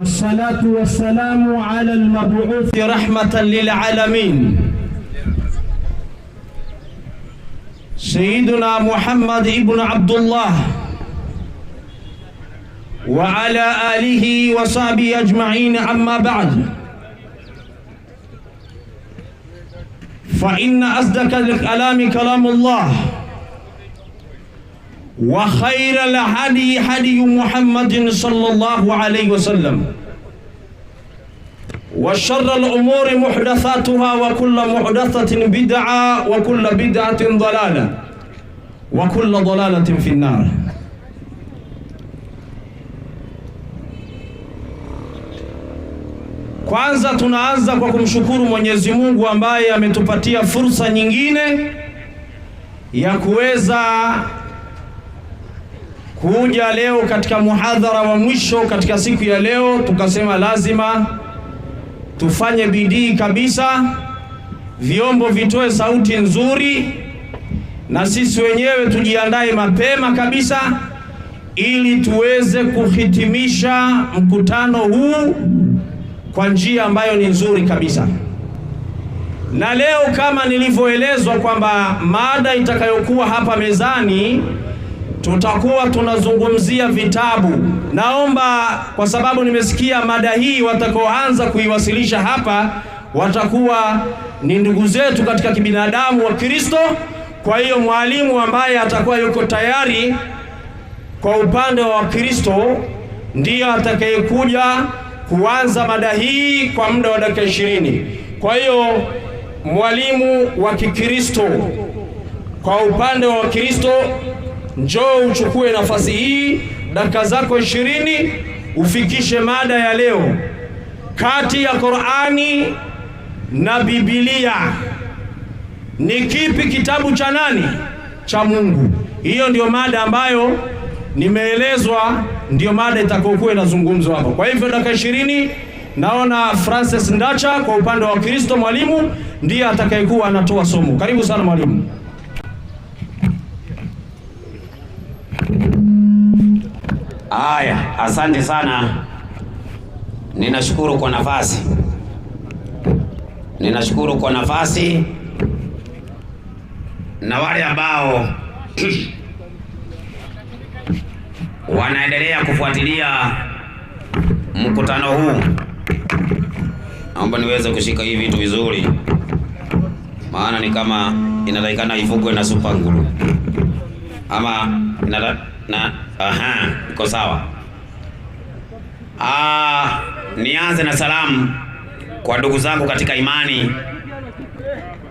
الصلاة والسلام على المبعوث رحمة للعالمين سيدنا محمد ابن عبد الله وعلى آله وصحبه أجمعين. أما بعد، فإن أصدق الكلام كلام الله، وخير الهدي هدي محمد صلى الله عليه وسلم، وشر الأمور محدثاتها، وكل محدثة بدعة، وكل بدعة ضلالة، وكل ضلالة في النار. Kwanza tunaanza kwa kumshukuru Mwenyezi Mungu ambaye ametupatia fursa nyingine ya kuweza kuja leo katika muhadhara wa mwisho katika siku ya leo. Tukasema lazima tufanye bidii kabisa, vyombo vitoe sauti nzuri, na sisi wenyewe tujiandae mapema kabisa ili tuweze kuhitimisha mkutano huu kwa njia ambayo ni nzuri kabisa. Na leo kama nilivyoelezwa kwamba mada itakayokuwa hapa mezani tutakuwa tunazungumzia vitabu. Naomba, kwa sababu nimesikia mada hii watakaoanza kuiwasilisha hapa watakuwa ni ndugu zetu katika kibinadamu wa Kristo. Kwa hiyo mwalimu ambaye atakuwa yuko tayari kwa upande wa Kristo ndiyo atakayekuja kuanza mada hii kwa muda wa dakika 20. Kwa hiyo mwalimu wa Kikristo kwa upande wa Kristo, njoo uchukue nafasi hii, dakika zako 20 ufikishe mada ya leo, kati ya Qur'ani na Biblia ni kipi kitabu cha nani? Cha Mungu. Hiyo ndio mada ambayo nimeelezwa, ndio mada itakayokuwa inazungumzwa hapa. Kwa hivyo dakika 20, naona Francis Ndacha kwa upande wa Kristo, mwalimu ndiye atakayekuwa anatoa somo. Karibu sana mwalimu. Aya, asante sana. Ninashukuru kwa nafasi na wale ambao wanaendelea kufuatilia mkutano huu. Naomba niweze kushika hivi vitu vizuri, maana ni kama inatakikana ifugwe na super nguru ama iko sawa. Nianze na salamu kwa ndugu zangu katika imani.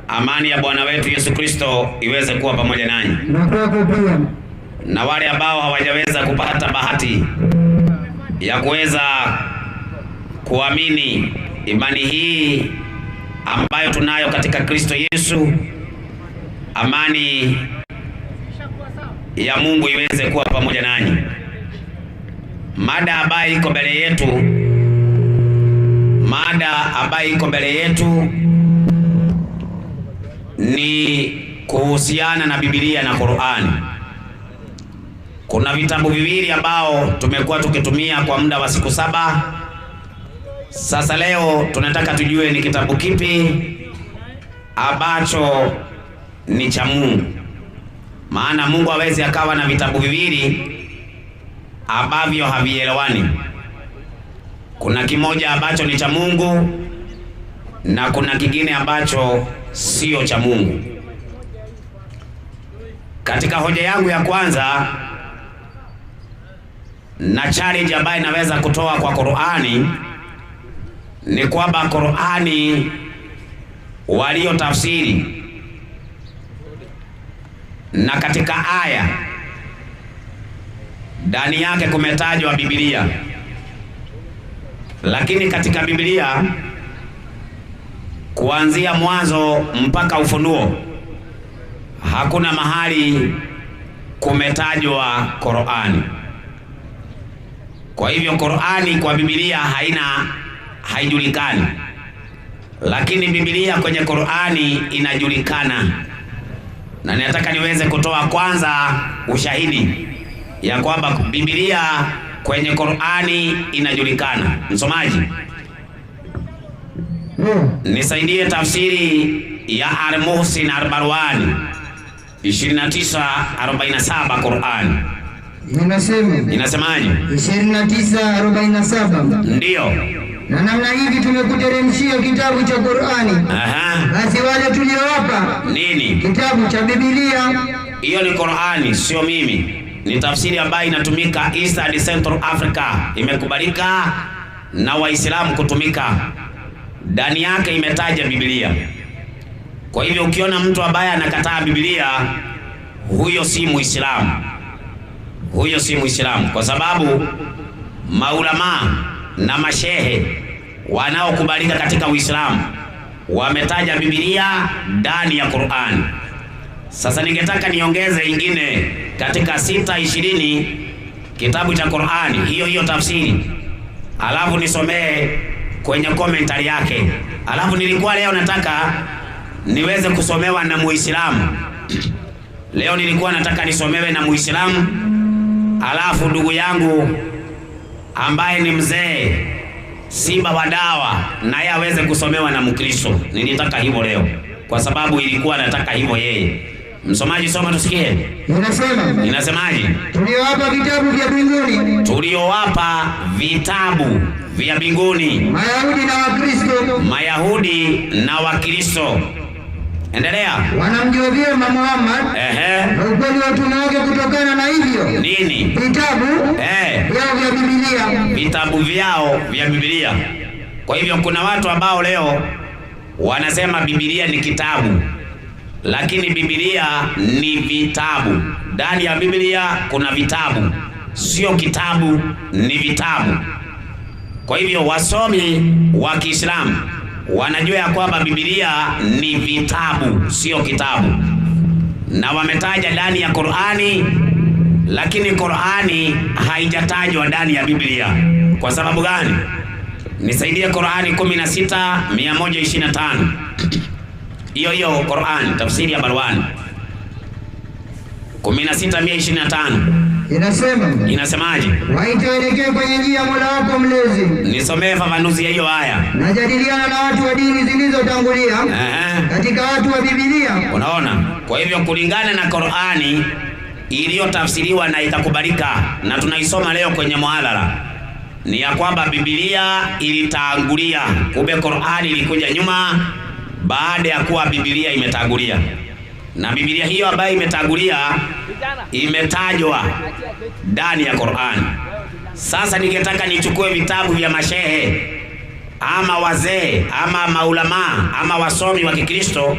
Amani ya Bwana wetu Yesu Kristo iweze kuwa pamoja nanyi. Na wale ambao hawajaweza kupata bahati ya kuweza kuamini imani hii ambayo tunayo katika Kristo Yesu, amani ya Mungu iweze kuwa pamoja nanyi. Mada ambayo iko mbele yetu ni kuhusiana na Biblia na Qur'ani. Kuna vitabu viwili ambao tumekuwa tukitumia kwa muda wa siku 7. Sasa leo tunataka tujue ni kitabu kipi ambacho ni cha Mungu. Maana Mungu hawezi akawa na vitabu viwili ambavyo havielewani. Kuna kimoja ambacho ni cha Mungu na kuna kingine ambacho sio cha Mungu. Katika hoja yangu ya kwanza na challenge ambayo naweza kutoa kwa Qur'ani ni kwamba Qur'ani walio tafsiri na katika aya ndani yake kumetajwa Biblia, lakini katika Biblia kuanzia Mwanzo mpaka Ufunuo hakuna mahali kumetajwa Qur'ani. Kwa hivyo Qur'ani kwa Biblia haijulikani, lakini Biblia kwenye Qur'ani inajulikana. Na nataka niweze kutoa kwanza ushahidi ya kwamba Biblia kwenye Qur'ani inajulikana. Msomaji, nisaidie tafsiri ya Al-Muhsin Al-Barwani 29:47 Qur'ani. Inasemaje? 29:47. Ndio. Na namna hivi tumekuteremshia kitabu cha Qur'ani. Basi wale tuliowapa nini? Kitabu cha Biblia. Hiyo ni Qur'ani, sio mimi. Ni tafsiri ambayo inatumika East and Central Africa. Imekubalika na Waislamu kutumika. Ndani yake imetaja Biblia. Kwa hivyo ukiona mtu ambaye anakataa Biblia, huyo si Muislamu. Huyo si Muislamu, kwa sababu maulama na mashehe wanaokubalika katika Uislamu wametaja Biblia ndani ya Qur'an. Sasa ningetaka niongeze ingine katika 6:20 kitabu cha Qur'ani, hiyo tafsiri, alafu nisomee kwenye commentary yake. Alafu nilikuwa leo nataka niweze kusomewa na Muislamu. Leo nilikuwa nataka nisomewe na Muislamu, alafu ndugu yangu ambaye ni mzee Simba wa Dawa naye aweze kusomewa na Mkristo. Nilitaka hivyo leo kwa sababu ilikuwa nataka hivyo yeye. Msomaji, soma tusikie. Inasemaje? Tuliowapa vitabu vya mbinguni. Tuliowapa vitabu vya mbinguni. Mayahudi na Wakristo. Mayahudi na Wakristo. Endelea. Wanamjua vyema Muhammad. Na ukweli wa utume wake kutokana na hivyo. Nini? Vitabu vyao vya Biblia. Vitabu vyao vya Biblia. Kwa hivyo kuna watu ambao leo wanasema Biblia ni kitabu, lakini Biblia ni vitabu. Ndani ya Biblia kuna vitabu, sio kitabu, ni vitabu. Kwa hivyo wasomi wa Kiislamu wanajua ya kwamba Biblia ni vitabu, sio kitabu, na wametaja ndani ya Qur'ani, lakini Qur'ani haijatajwa ndani ya Biblia. Kwa sababu gani? Nisaidie Qur'ani 16:125. Hiyo Qur'ani tafsiri ya Barwani 16:125. Inasemaje? Waitelekee kwenye njia Mola wako mlezi. Nisomee fafanuzi ya hiyo aya. Najadiliana na watu wa dini zilizotangulia katika watu wa Biblia. Unaona? Kwa hivyo kulingana na Qur'ani iliyotafsiriwa na ikakubalika na tunaisoma leo kwenye muhadhara, ni ya kwamba Biblia ilitangulia, kumbe Qur'ani ilikuja nyuma baada ya kuwa Biblia imetangulia. Na Biblia hiyo ambayo imetangulia imetajwa ndani ya Qur'ani. Sasa ningetaka nichukue vitabu vya mashehe ama wazee ama maulama ama wasomi wa Kikristo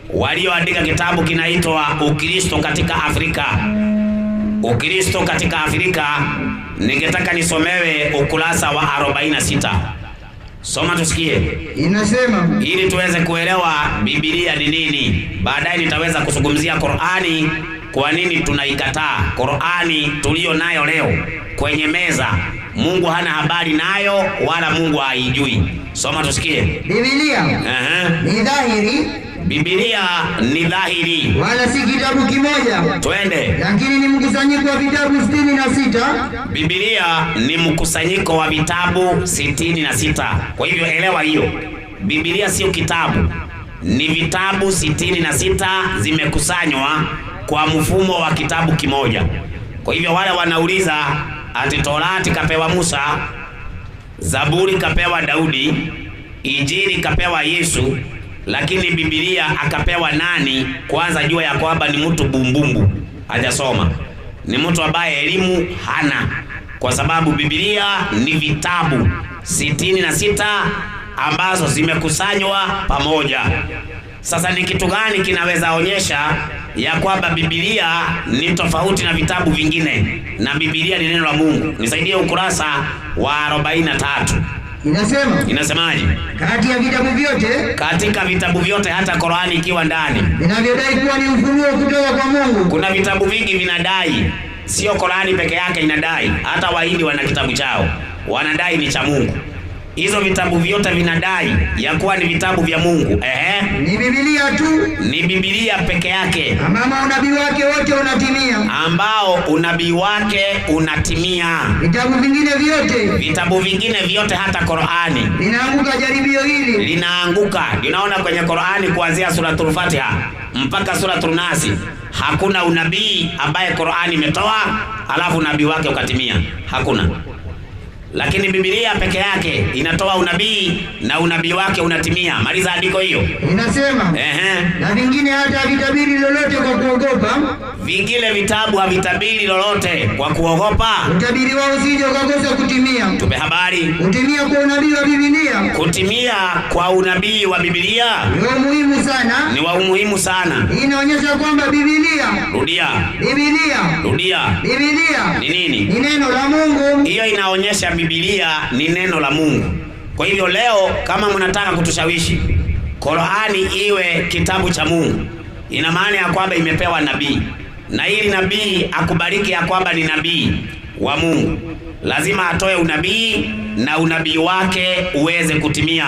walioandika kitabu kinaitwa Ukristo katika Afrika. Ukristo katika Afrika, ningetaka nisomewe ukurasa wa 46. Soma tusikie. Inasema, ili tuweze kuelewa Biblia ni nini. Baadaye nitaweza kuzungumzia Qur'ani, kwa nini tunaikataa Qur'ani tulio nayo leo kwenye meza. Mungu hana habari nayo wala Mungu haijui. Soma tusikie. Biblia ni dhahiri. Biblia ni dhahiri, wala si kitabu kimoja. Twende. Lakini ni mkusanyiko wa vitabu 66. Biblia ni mkusanyiko wa vitabu 66. Kwa hivyo elewa hiyo. Biblia sio kitabu, ni vitabu 66 zimekusanywa kwa mfumo wa kitabu kimoja. Kwa hivyo wale wanauliza ati Torati kapewa Musa, Zaburi kapewa Daudi, Injili kapewa Yesu, lakini Biblia akapewa nani? Kwanza jua ya kwamba ni mtu bumbumbu, hajasoma, ni mtu ambaye elimu hana, kwa sababu Biblia ni vitabu 66 ambazo zimekusanywa pamoja. Sasa ni kitu gani kinaweza onyesha ya kwamba Biblia ni tofauti na vitabu vingine na Biblia ni neno la Mungu? Nisaidie ukurasa wa 43. Inasemaje? Kati ya vitabu vyote, katika vitabu vyote, hata Qur'ani ikiwa ndani, vinavyodai kuwa ni ufunuo kutoka kwa Mungu. Kuna vitabu vingi vinadai, sio Qur'ani peke yake inadai. Hata Wahindi wana kitabu chao, wanadai ni cha Mungu. Hizo vitabu vyote vinadai ya kuwa ni vitabu vya Mungu. Ni Biblia tu. Ni Biblia peke yake. Ambao unabii wake wote unatimia. Ambao unabii wake unatimia. Vitabu vingine vyote hata Qur'ani linaanguka jaribio hili. Linaanguka. Unaona kwenye Qur'ani kuanzia suratul Fatiha mpaka suratul Nas, hakuna unabii ambaye Qur'ani imetoa alafu unabii wake ukatimia. Hakuna. Lakini Biblia peke yake inatoa unabii na unabii wake unatimia. Maliza andiko hiyo. Inasema na vingine hata havitabiri lolote kwa kuogopa. Vingine vitabu havitabiri lolote kwa kuogopa. Utabiri wao usije ukakosa kutimia. Tupe habari. Kutimia kwa unabii wa Biblia. Kutimia kwa unabii wa Biblia ni wa muhimu sana. Ni wa umuhimu sana. Inaonyesha kwamba Biblia. Rudia. Biblia. Rudia. Biblia. Ni nini? Ni neno la Mungu. Hiyo inaonyesha Biblia ni neno la Mungu. Kwa hivyo leo kama mnataka kutushawishi Qur'ani iwe kitabu cha Mungu, ina maana ya kwamba imepewa nabii, na ili nabii akubariki ya kwamba ni nabii wa Mungu, lazima atoe unabii na unabii wake uweze kutimia.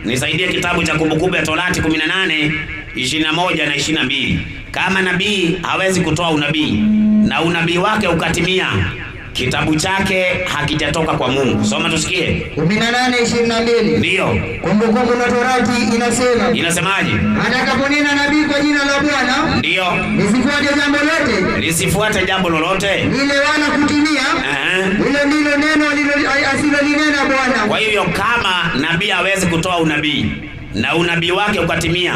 Nisaidie kitabu cha Kumbukumbu ya Torati 18:21 na 22. Kama nabii hawezi kutoa unabii na unabii wake ukatimia, kitabu chake hakijatoka kwa Mungu. Soma tusikie. 18:22. Ndio. Kumbukumbu la Torati inasema. Inasemaje? Atakaponena nabii kwa jina la Bwana. Ndio. Lisifuate jambo lolote. Lisifuate jambo lolote. Lile wala kutimia. Hilo ndilo neno asilolinena Bwana. Kwa hivyo kama nabii hawezi kutoa unabii na unabii wake ukatimia,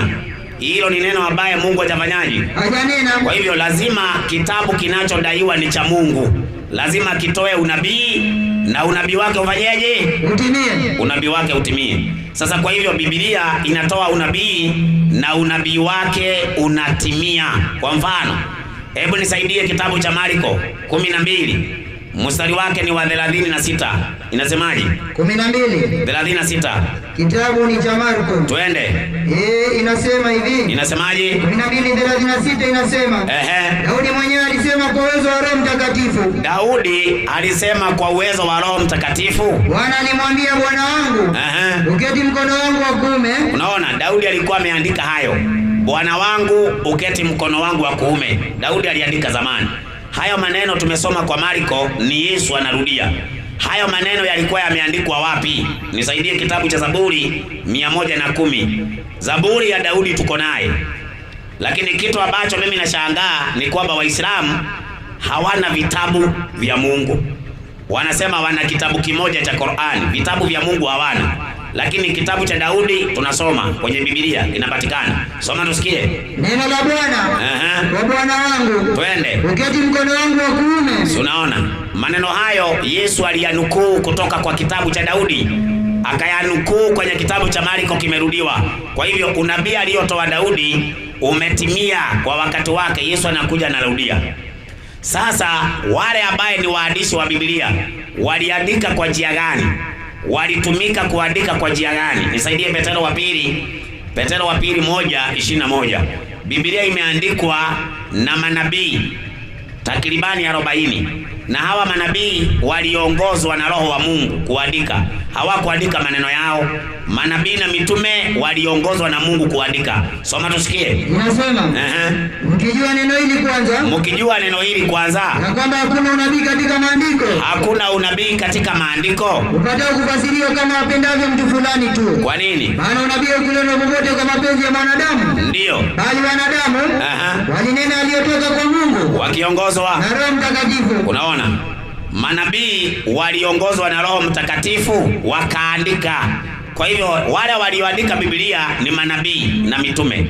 hilo ni neno ambaye Mungu hajafanyaje? Hajanena. Kwa hivyo lazima kitabu kinachodaiwa ni cha Mungu lazima kitoe unabii na unabii wake ufanyeje? Utimie. Unabii wake utimie. Sasa kwa hivyo Biblia inatoa unabii na unabii wake unatimia. Kwa mfano, hebu nisaidie kitabu cha Marko 12 mstari wake ni wa 36. Inasemaje? 12:36. Kitabu ni cha Marko. Twende. Inasema hivi. Inasemaje? 12:36 inasema. Daudi mwenyewe alisema kwa uwezo wa Roho Mtakatifu. Daudi alisema kwa uwezo wa Roho Mtakatifu. Bwana alimwambia Bwana wangu, uketi mkono wangu wa kuume. Unaona, Daudi alikuwa ameandika hayo. Bwana wangu uketi mkono wangu wa kuume. Daudi aliandika zamani. Hayo maneno tumesoma kwa Marko ni Yesu anarudia. Hayo maneno yalikuwa yameandikwa wapi? Nisaidie kitabu cha Zaburi 110. Zaburi ya Daudi tuko naye. Lakini kitu ambacho mimi nashangaa ni kwamba Waislamu hawana vitabu vya Mungu. Wanasema wana kitabu kimoja cha Qur'ani, vitabu vya Mungu hawana. Lakini kitabu cha Daudi tunasoma kwenye Biblia inapatikana. Soma tusikie. Neno la Bwana. Kwa Bwana wangu. Twende. Uketi mkono wangu wa kuume. Unaona? Maneno hayo Yesu aliyanukuu kutoka kwa kitabu cha Daudi. Akayanukuu kwenye kitabu cha Marko kimerudiwa. Kwa hivyo unabii aliotoa Daudi umetimia kwa wakati wake. Yesu anakuja anarudia. Sasa wale ambaye ni waandishi wa Biblia waliandika kwa njia gani? Walitumika kuandika kwa njia gani? Nisaidie Petero wa pili 1:21. Biblia imeandikwa na manabii takribani 40. Na hawa manabii waliongozwa na Roho wa Mungu kuandika. Hawakuandika maneno yao. Manabii na mitume waliongozwa na Mungu kuandika. Soma tusikie. Inasema, mkijua neno hili kwanza. Mkijua neno hili kwanza. Na kwamba hakuna unabii katika maandiko. Hakuna unabii katika maandiko. Upatao kufasiriwa kama apendavyo mtu fulani tu. Kwa nini? Maana unabii haukuletwa popote kwa mapenzi ya mwanadamu. Ndio. Bali wanadamu walinena aliyotoka kwa Mungu. Wakiongozwa na Roho Mtakatifu. Unaona? Manabii waliongozwa na Roho Mtakatifu wakaandika. Kwa hivyo wale walioandika Biblia ni manabii na mitume,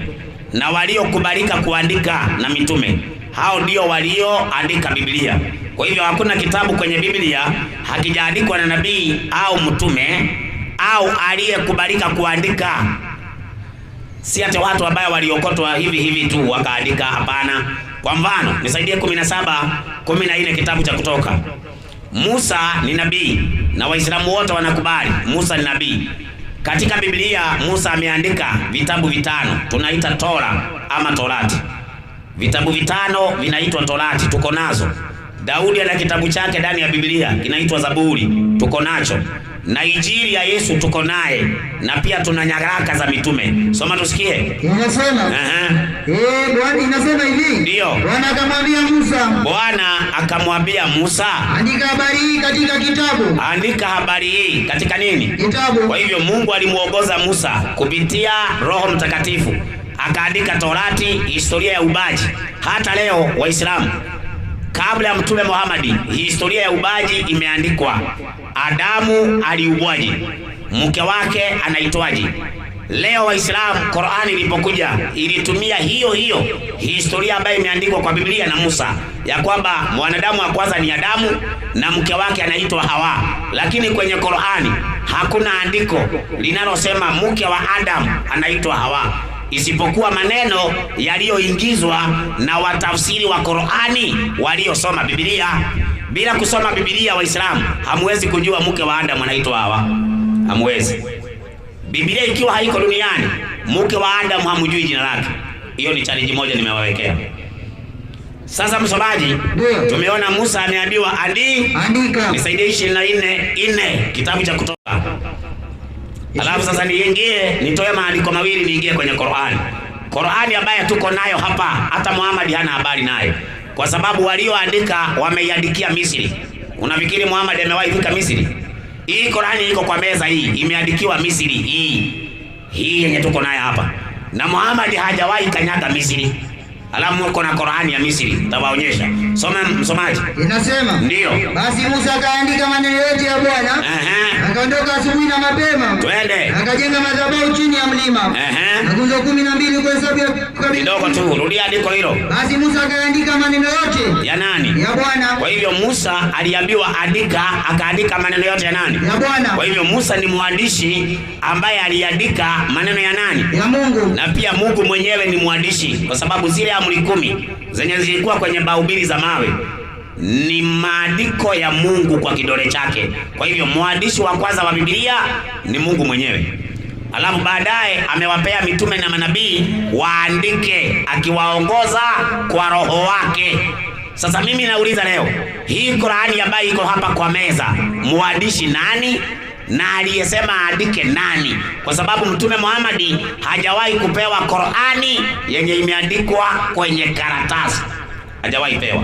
na waliokubalika kuandika na mitume, hao ndio walioandika Biblia. Kwa hivyo hakuna kitabu kwenye Biblia hakijaandikwa na nabii au mtume au aliyekubalika kuandika. Si hata watu ambao waliokotwa hivi tu wakaandika, hapana. Kwa mfano, nisaidie 17:14 kitabu cha Kutoka. Musa ni nabii na Waislamu wote wanakubali Musa ni nabii. Katika Biblia Musa ameandika vitabu 5 tunaita Tora ama Torati. Vitabu 5 vinaitwa Torati, tuko nazo. Daudi ana kitabu chake ndani ya Biblia kinaitwa Zaburi, tuko nacho. na Injili ya Yesu tuko naye, na pia tuna nyaraka za mitume. Soma tusikie. Inasema Bwana inasema hivi. Ndio. Bwana akamwambia Musa. Bwana akamwambia Musa, andika habari hii katika kitabu. Andika habari hii katika nini? Kitabu. Kwa hivyo Mungu alimuongoza Musa kupitia Roho Mtakatifu, akaandika Torati, historia ya ubaji. Hata leo Waislamu, kabla ya Mtume Muhammad, historia ya ubaji imeandikwa. Adamu aliubwaje? Mke wake anaitwaje? Leo Waislamu, Qur'ani ilipokuja ilitumia hiyo hiyo historia ambayo imeandikwa kwa Biblia na Musa, ya kwamba mwanadamu wa kwanza ni Adamu na mke wake anaitwa Hawa. Lakini kwenye Qur'ani hakuna andiko linalosema mke wa Adamu anaitwa Hawa, isipokuwa maneno yaliyoingizwa na watafsiri wa Qur'ani waliosoma Biblia. Bila kusoma Biblia, Waislamu, hamwezi kujua mke wa Adamu anaitwa Hawa. Hamwezi. Biblia ikiwa haiko duniani, mke wa Adamu hamjui jina lake. Hiyo ni challenge moja nimewawekea. Sasa msomaji, tumeona Musa ameambiwa andika. Nisaidie 24:4 kitabu cha Kutoka. Alafu sasa niingie nitoe maandiko mawili niingie kwenye Qur'ani. Qur'ani ambayo tuko nayo hapa, hata Muhammad hana habari nayo, kwa sababu walioandika wameiandikia Misri. Unafikiri Muhammad amewahi fika Misri? Hii Qur'ani iko kwa meza hii, imeandikiwa Misri hii yenye tuko nayo hapa, na Muhammad hajawahi kanyaga Misri. Alamu uko na Qur'ani ya Misri, tawaonyesha. Soma msomaji. Inasema, ndio. Basi Musa akaandika maneno yote ya Bwana. Akaondoka asubuhi na mapema. Twende. Akajenga madhabahu chini ya mlima. Na nguzo 12 kwa hesabu ya kidogo tu. Rudia andiko hilo. Basi Musa akaandika maneno yote. Ya nani? Ya Bwana. Kwa hivyo Musa aliambiwa andika, akaandika maneno yote ya nani? Ya Bwana. Kwa hivyo Musa ni mwandishi ambaye aliandika maneno ya nani? Ya Mungu. Na pia Mungu mwenyewe ni mwandishi, kwa sababu zile amri 10 zenye zilikuwa kwenye bahubiri za mawe ni maandiko ya Mungu kwa kidole chake. Kwa hivyo mwandishi wa kwanza wa Biblia ni Mungu mwenyewe. Alafu baadaye amewapea mitume na manabii waandike, akiwaongoza kwa Roho wake. Sasa mimi nauliza leo, hii Qur'ani ambayo iko hapa kwa meza, mwandishi nani na aliyesema andike nani? Kwa sababu Mtume Muhammad hajawahi kupewa Qur'ani yenye imeandikwa kwenye karatasi. Hajawahi pewa.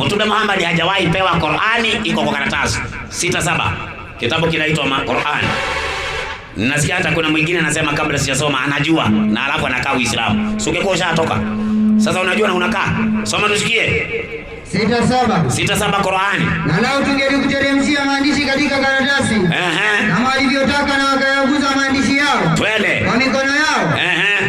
Mtume Muhammad hajawahi pewa Qur'ani iko kwa karatasi. 6:7 kitabu kinaitwa Qur'an. Nasikia hata kuna mwingine anasema kabla sijasoma anajua, na alafu anakaa Uislamu. Si ungekuwa ushatoka. Sasa unajua na unakaa. Soma tusikie. 6:7 Qur'ani. Na lao tungelikuteremshia maandishi katika karatasi. Kama walivyotaka na wakayaguza maandishi yao. Twende. Kwa mikono yao.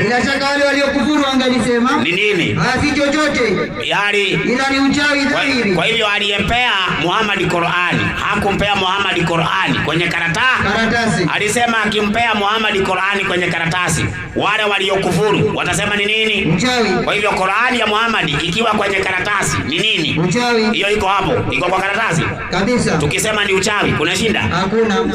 Bila shaka wale waliokufuru wangalisema ni nini? Si chochote. Ila ni uchawi dhahiri. Kwa hivyo aliyempea Muhammad Qur'ani, hakumpea Muhammad Qur'ani kwenye karatasi. Alisema akimpea Muhammad Qur'ani kwenye karatasi, wale waliokufuru watasema ni nini? Uchawi. Kwa hivyo Qur'ani ya Muhammad ikiwa kwenye karatasi ni nini? Uchawi. Hiyo iko hapo, iko kwa karatasi kabisa. Tukisema ni uchawi, kuna shida? Hakuna.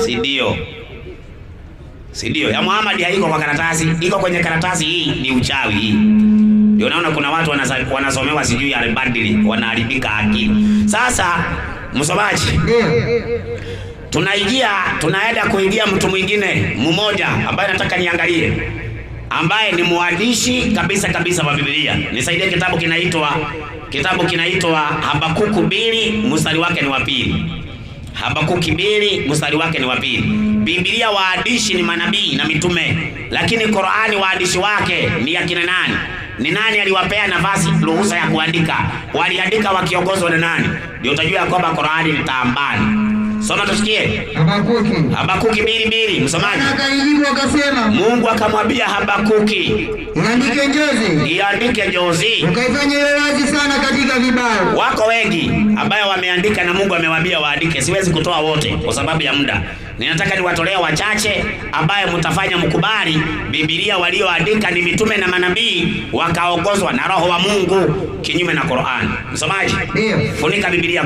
Si ndio? Ya Muhammad haiko kwa karatasi, iko kwenye karatasi. Hii ni uchawi hii. Ndio unaona kuna watu wanasomewa sijui ya badili, wanaharibika akili. Sasa msomaji, tunaenda kuingia mtu mwingine mmoja ambaye nataka niangalie, ambaye ni mwandishi kabisa wa Biblia. Nisaidie, kitabu kinaitwa Habakuku 2 mstari wake ni wa 2. Habakuki 2 mstari wake ni wa 2. Biblia waandishi ni manabii na mitume, lakini Qur'ani waandishi wake ni akina nani? Ni nani aliwapea nafasi, ruhusa ya kuandika? Waliandika wakiongozwa na nani? Ndio utajua kwamba Qur'ani ni taambani. Soma tusikie. Habakuki 2:2 msomaji. Akajibu akasema, Mungu akamwambia Habakuki, iandike njozi. Ukaifanye wazi sana katika vibao. Wako wengi ambao wameandika na Mungu amewaambia waandike. Siwezi kutoa wote kwa sababu ya muda. Ninataka niwatolee wachache ambaye mtafanya mkubali Biblia walioandika ni mitume na manabii wakaongozwa na Roho wa Mungu, kinyume na Qur'an. Msomaji, funika Biblia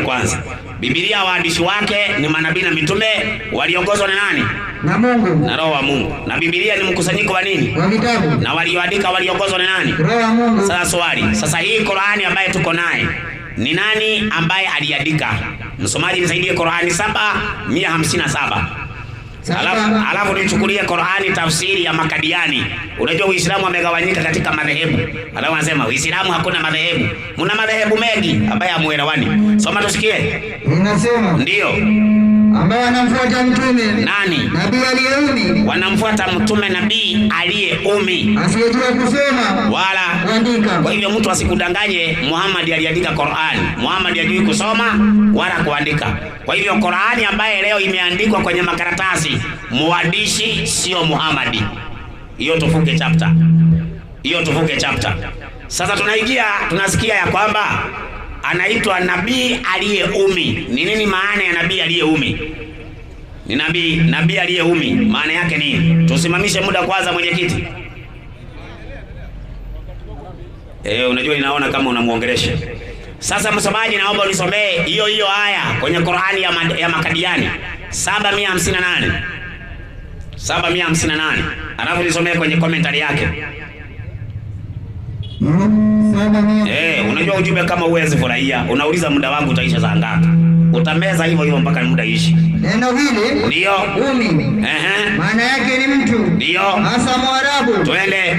kwanza. Biblia waandishi wake ni manabii na mitume waliongozwa na nani? Na Mungu. Na Roho wa Mungu. Na Biblia ni mkusanyiko wa nini? Wa vitabu. Na walioandika waliongozwa na nani? Roho wa Mungu. Sasa swali, sasa hii Qur'ani ambaye tuko naye ni nani ambaye aliandika? Msomaji nisaidie Qur'ani 757. Alafu nichukulie Qur'ani tafsiri ya Makadiani. Unajua Uislamu umegawanyika katika madhehebu. Alafu anasema Uislamu hakuna madhehebu. Muna madhehebu mengi ambaye hamuelewani. Soma tusikie. Inasema ndio ambao wanamfuata mtume nani? Nabii aliyeumi. Wanamfuata mtume nabii aliyeumi, asiyejua kusoma wala kuandika. Kwa hivyo mtu asikudanganye Muhammad aliandika Qur'an. Muhammad hajui kusoma wala kuandika. Kwa hivyo Qur'ani ambaye leo imeandikwa kwenye makaratasi, muandishi sio Muhammad. Hiyo tuvuke chapter. Sasa tunasikia ya kwamba anaitwa nabii aliyeumi. Ni nini maana ya nabii aliyeumi? Ni nabii aliyeumi, maana yake nini? Tusimamishe muda kwanza, mwenyekiti. Unajua ninaona kama unamuongelesha. Sasa msomaji, naomba unisomee hiyo aya kwenye Qur'ani ya Makadiani 758. Alafu nisomee kwenye commentary yake. Unajua ujumbe kama uwezi furahia, unauliza muda wangu utaisha saa ngapi? Utameza hivyo mpaka muda ishi. Neno hili ndio umi. Maana yake ni mtu. Ndio. Hasa Mwarabu. Twende.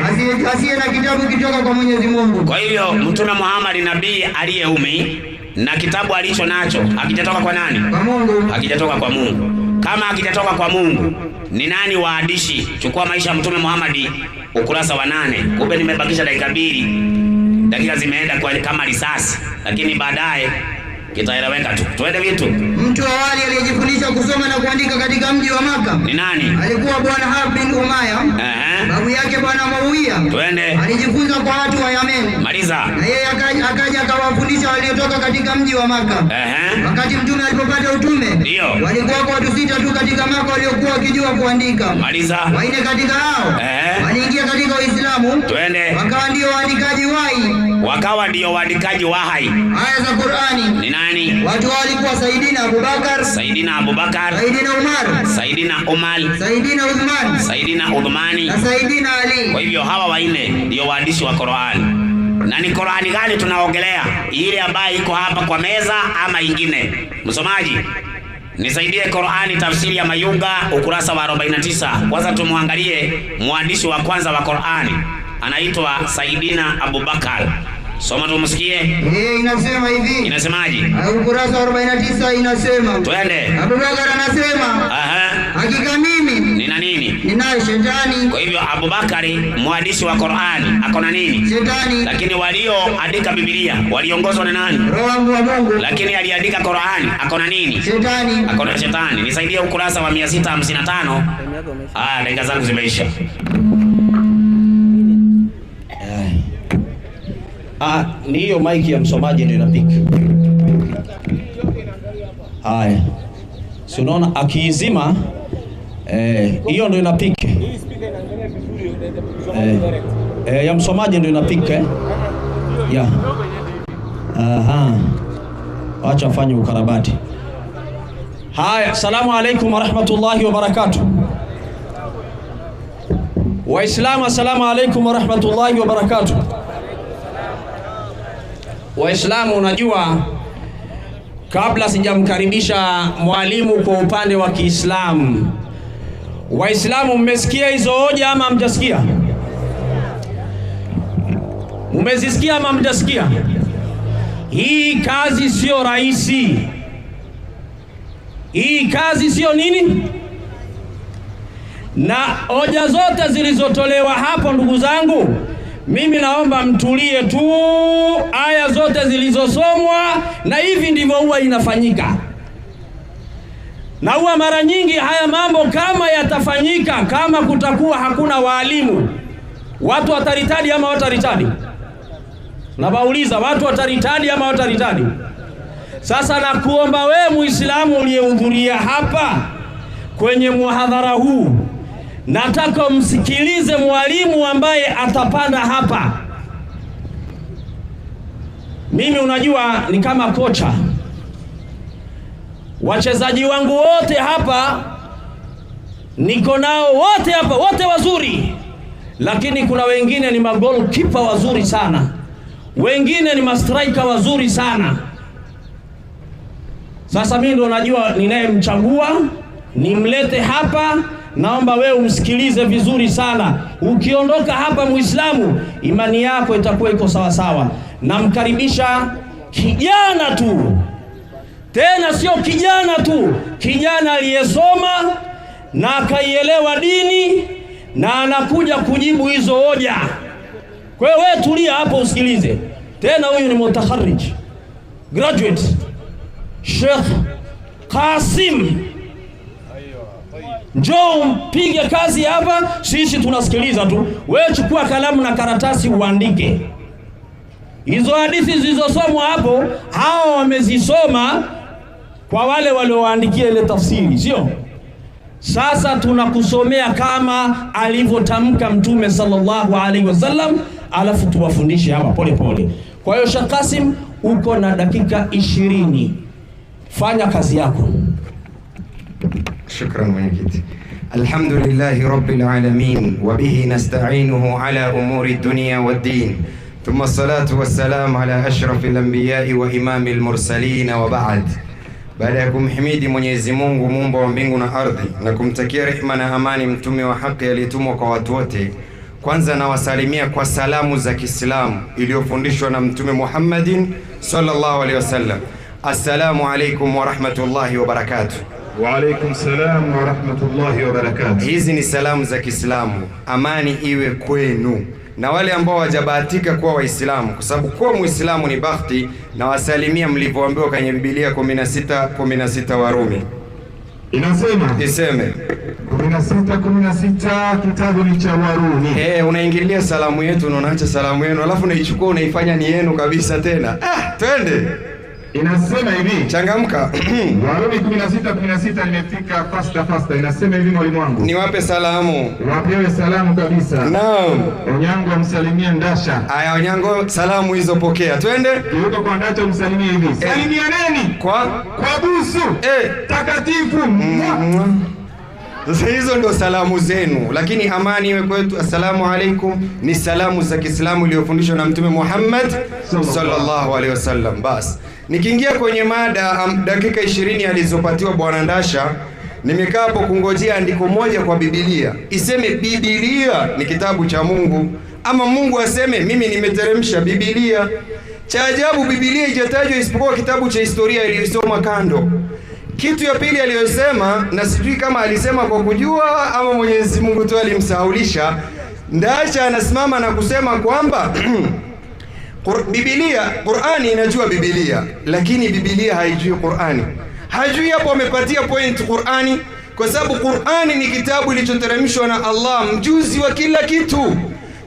Asiye na kitabu kutoka kwa Mwenyezi Mungu. Kwa hivyo Mtume Muhammad nabii aliyeumi na kitabu alicho nacho hakijatoka kwa nani? Kwa Mungu. Hakijatoka kwa Mungu. Kama hakijatoka kwa Mungu, ni nani waandishi? Chukua maisha ya Mtume Muhammad ukurasa wa 8. Kumbe nimebakisha dakika 2. Dakika zimeenda kwa kama risasi, lakini baadaye kitaeleweka tu. Twende vitu. Mtu awali aliyejifundisha kusoma na kuandika katika mji wa Maka ni nani? Alikuwa Bwana Harb bin Umayya. Babu yake Bwana Muawiya. Twende. Alijifunza kwa watu wa Yemen. Maliza. Na yeye akaja akawafundisha waliotoka katika mji wa Maka. Wakati mtume alipopata utume, ndio walikuwa watu 6 tu katika Maka waliokuwa wakijua kuandika. Maliza. 4 katika hao waliingia katika Uislamu. Twende. Wakawa ndio waandikaji wahai. Aya za Qur'ani. Ni nani? Watu walikuwa Saidina Abubakar, Saidina Umar, Saidina Uthmani na Saidina Ali. Kwa hivyo hawa 4 ndio waandishi wa Qur'ani. Na ni Qur'ani gani tunaongelea? Ile ambayo iko hapa kwa meza ama ingine? Msomaji nisaidie Qur'ani tafsiri ya Mayunga ukurasa wa 49. Kwanza tumwangalie mwandishi wa kwanza wa Qur'ani, anaitwa Saidina Abubakar. Soma tumsikie. Inasema hivi. Inasemaje? Ukurasa wa 49 inasema. Twende. Abubakar anasema, hakika mimi nina nini? Ninaye shetani. Kwa hivyo Abubakari mwandishi wa Qur'ani ako na nini? Shetani. Lakini walioandika Biblia waliongozwa na nani? Roho wa Mungu. Lakini aliandika Qur'ani ako na nini? Shetani. Ako na shetani. Nisaidie ukurasa wa 655. Dakika zangu zimeisha. Ni hiyo maiki ya msomaji ndio inapika. Haya. Si unaona akiizima hiyo ndio inapika. Ya msomaji ndio inapika. Ya. Acha afanye ukarabati. Haya, asalamu alaykum wa rahmatullahi wa barakatuh. Waislamu, asalamu alaykum wa rahmatullahi wa barakatuh. Waislamu, unajua kabla sijamkaribisha mwalimu kwa upande wa Kiislamu, Waislamu mmesikia hizo hoja ama mjasikia? Mmezisikia ama mjasikia? Hii kazi sio rahisi. Hii kazi sio nini? Na hoja zote zilizotolewa hapo, ndugu zangu, mimi naomba mtulie tu. Aya zote zilizosomwa, na hivi ndivyo huwa inafanyika. Na huwa mara nyingi haya mambo kama yatafanyika, kama kutakuwa hakuna walimu, watu wataritadi ama wataritadi? Na bauliza, watu wataritadi ama wataritadi? Sasa nakuomba wewe Muislamu uliyehudhuria hapa kwenye muhadhara huu, nataka msikilize mwalimu ambaye atapanda hapa. Mimi unajua ni kama kocha. Wachezaji wangu wote hapa niko nao wote hapa, wote wazuri. Lakini kuna wengine ni magolkipa wazuri sana. Wengine ni mastriker wazuri sana. Sasa mimi ndo najua ninayemchagua, nimlete hapa. Naomba wewe umsikilize vizuri sana. Ukiondoka hapa Muislamu, imani yako itakuwa iko sawa sawa. Namkaribisha kijana tu, tena sio kijana tu, kijana aliyesoma na akaielewa dini na anakuja kujibu hizo hoja. Kwa hiyo wewe tulia hapo usikilize. Tena huyu ni mutakharrij, graduate, Sheikh Qasim. Njoo mpige kazi hapa, sisi tunasikiliza tu. Wewe chukua kalamu na karatasi uandike. Hizo hadithi zilizosomwa hapo, hao wamezisoma kwa wale walioandikia ile tafsiri, sio? Sasa tunakusomea kama alivyotamka Mtume sallallahu alaihi wasallam, alafu tuwafundishe hapa pole pole. Kwa hiyo Sheikh Qasim, uko na dakika 20. Fanya kazi yako. شكرا mwenyekiti. Alhamdulillahi rabbil alamin wa bihi nasta'inuhu ala umuri dunya wad-din. Thumma salatu wassalamu ala ashrafil anbiya'i wa imamil mursalin wa ba'd. Baada ya kumhimidi Mwenyezi Mungu muumba wa mbingu na ardhi na kumtakia rehema na amani mtume wa haki aliyetumwa kwa watu wote, kwanza nawasalimia kwa salamu za Kiislamu iliyofundishwa na Mtume Muhammadin sallallahu alaihi wasallam. Assalamu alaykum wa rahmatullahi wa barakatuh. Wa alaykum salam wa rahmatullahi wa barakatuh. Hizi ni salamu za Kiislamu. Amani iwe kwenu na wale ambao hawajabahatika kuwa Waislamu, kwa sababu kuwa Muislamu ni bahati, na wasalimia mlivyoambiwa kwenye Biblia 16:16 Warumi. Inasema iseme 16:16 kitabu ni cha Warumi. Unaingilia salamu yetu na unaacha salamu yenu, alafu unaichukua unaifanya ni yenu kabisa tena. Twende. Inasema hivi, changamka. Warumi 16:16 nimefika faster. Inasema hivi mwalimu wangu. Niwape salamu. Wapewe salamu kabisa. Naam. Onyango amsalimie Ndasha. Aya, Onyango, salamu hizo pokea. Twende. Yuko kwa Ndasha umsalimie hivi. Salimia nani? Kwa busu. Takatifu. Sasa hizo ndio salamu zenu, lakini amani iwe kwetu. Assalamu alaikum ni salamu za Kiislamu iliyofundishwa na Mtume Muhammad sallallahu alaihi wasallam. Bas, nikiingia kwenye mada, dakika 20 alizopatiwa Bwana Ndasha, nimekaa hapo kungojea andiko moja kwa Biblia iseme Biblia ni kitabu cha Mungu, ama Mungu aseme mimi nimeteremsha Biblia. Cha ajabu, Biblia haijatajwa isipokuwa kitabu cha historia iliyosoma kando. Kitu ya pili aliyosema, na sijui kama alisema kwa kujua ama Mwenyezi Mungu tu alimsahaulisha, Ndasha anasimama na kusema kwamba Biblia, Qur'ani inajua Biblia, lakini Biblia haijui Qur'ani. Hajui hapo amepatia point Qur'ani, kwa sababu Qur'ani ni kitabu kilichoteremshwa na Allah, mjuzi wa kila kitu.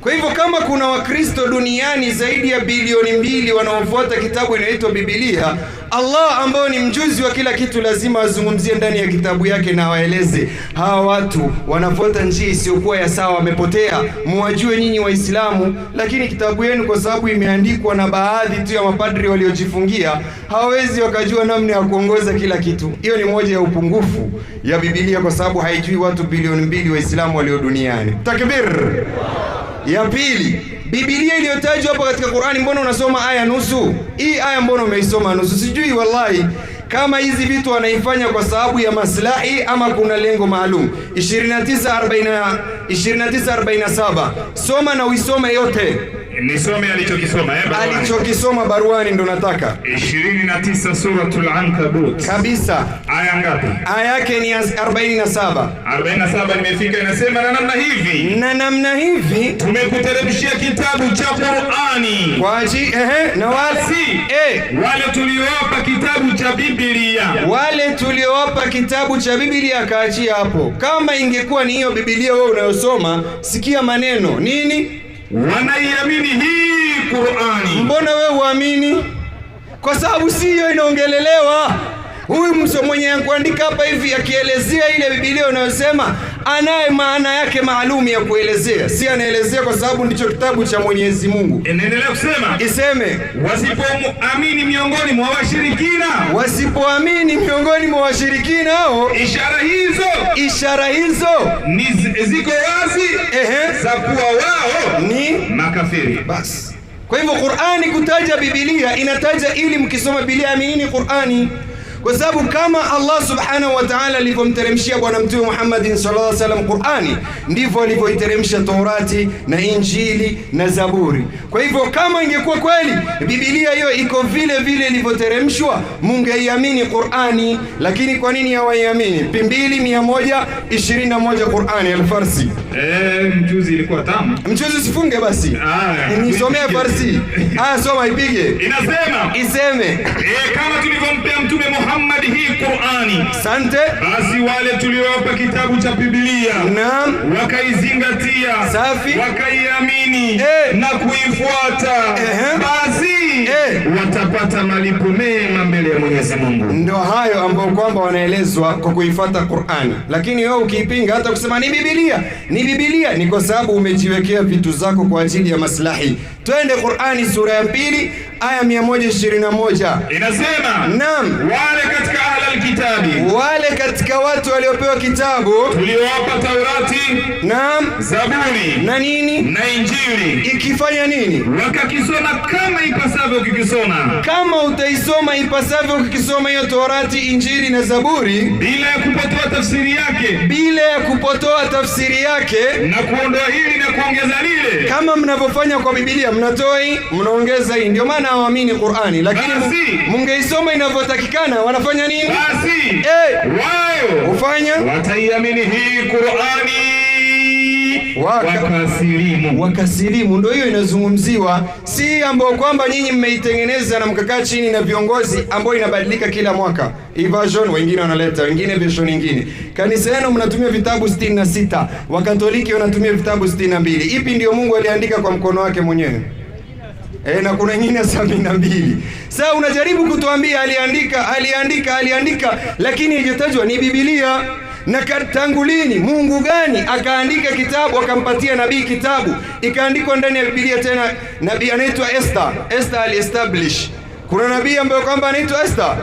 Kwa hivyo kama kuna Wakristo duniani zaidi ya bilioni 2 wanaofuata kitabu inaitwa Biblia, Allah ambao ni mjuzi wa kila kitu lazima azungumzie ndani ya kitabu yake na waeleze hawa watu wanafuata njia isiyokuwa ya sawa, wamepotea, muwajue nyinyi Waislamu. Lakini kitabu yenu kwa sababu imeandikwa na baadhi tu ya mapadri waliojifungia, hawezi wakajua namna ya kuongoza kila kitu. Hiyo ni moja ya upungufu ya Biblia, kwa sababu haijui watu bilioni 2 Waislamu walio duniani. Takbir! Ya pili, Biblia iliyotajwa hapa katika Qur'ani, mbona unasoma aya nusu? Hii aya mbona umeisoma nusu? Sijui wallahi kama hizi vitu wanaifanya kwa sababu ya maslahi ama kuna lengo maalum. 29:47 soma na uisome yote. Nisome alichokisoma alichokisoma baruani ndo nataka. 29 suratul Ankabut. Kabisa. Aya ngapi? Aya yake ni 47. 47 nimefika, inasema na namna hivi tumekuteremshia kitabu cha Qur'ani kwa na wale wale tuliowapa kitabu cha Biblia. Wale tuliowapa kitabu cha Biblia kaachia hapo. Kama ingekuwa ni hiyo Biblia wewe unayosoma, sikia maneno nini? Wanaiamini hii Qur'ani. Mbona wewe uamini? Kwa sababu si hiyo inaongelelewa. Huyu mwenye kuandika hapa hivi akielezea ile Biblia unayosema, anaye maana yake maalum ya kuelezea. Si anaelezea kwa sababu ndicho kitabu cha Mwenyezi Mungu. Endelea kusema. Iseme wasipoamini miongoni mwa washirikina. Wasipoamini miongoni mwa washirikina hao, ishara hizo ni ziko wazi za kuwa wao ni makafiri. Bas. Kwa hivyo Qur'ani kutaja Biblia inataja ili mkisoma Biblia aminini Qur'ani. kwa sababu kama Allah subhanahu wa ta'ala alivyomteremshia bwana mtume Muhammad sallallahu alaihi wasallam Qur'ani, ndivyo alivyoiteremsha Taurati na Injili na Zaburi. Kwa hivyo kama ingekuwa kweli Biblia hiyo iko vile vile ilivyoteremshwa, mungeiamini Qur'ani. Lakini kwa nini hawaiamini? 2121 Qur'ani al-Farsi. Mchuzi ilikuwa tamu. Mchuzi usifunge basi. Nisomee Farsi. Soma ipige. Iseme. Kama tulivyompea mtume Muhammad hii Qur'ani. Asante. Basi wale tuliowapa kitabu cha Biblia. Naam. Wakaizingatia. Safi. Wakaiamini na kuifuata. Basi watapata malipo mema mbele ya Mwenyezi Mungu. Ndio hayo ambao kwamba wanaelezwa kwa kuifuata Qur'ani. Lakini wewe ukiipinga, hata kusema ni Biblia, ni kwa sababu umejiwekea vitu zako kwa ajili ya maslahi. Twende Qur'ani sura ya 2 aya 121. Inasema, naam, wale katika ahlul kitabi, wale katika watu waliopewa kitabu tuliowapa Taurati, naam, Zaburi na nini na Injili, ikifanya nini? Wakakisoma kama ipasavyo ukikisoma. Kama utaisoma ipasavyo ukikisoma hiyo Taurati, Injili na Zaburi, bila ya kupotoa tafsiri yake, na kuondoa hili na kuongeza lile, kama mnavyofanya kwa Biblia, mnatoa hii mnaongeza hii. Ndio maana hawaamini Qur'ani. Lakini mungeisoma inavyotakikana, wanafanya nini? Basi wao ufanya wataiamini hii Qur'ani wakasilimu. Ndio hiyo inazungumziwa, si ambao kwamba nyinyi mmeitengeneza na mkakaa chini na viongozi ambao inabadilika kila mwaka. Hii version wengine wanaleta, wengine version nyingine. Kanisa yenu mnatumia vitabu 66, Wakatoliki wanatumia vitabu 62. Ipi ndio Mungu aliandika kwa mkono wake mwenyewe? Na kuna nyingine 72. Sasa unajaribu kutuambia aliandika, lakini haijatajwa ni Biblia. Na tangu lini Mungu gani akaandika kitabu akampatia nabii kitabu ikaandikwa ndani ya Biblia? Tena nabii anaitwa Esther ali-establish. Kuna nabii ambaye kwamba anaitwa Esther.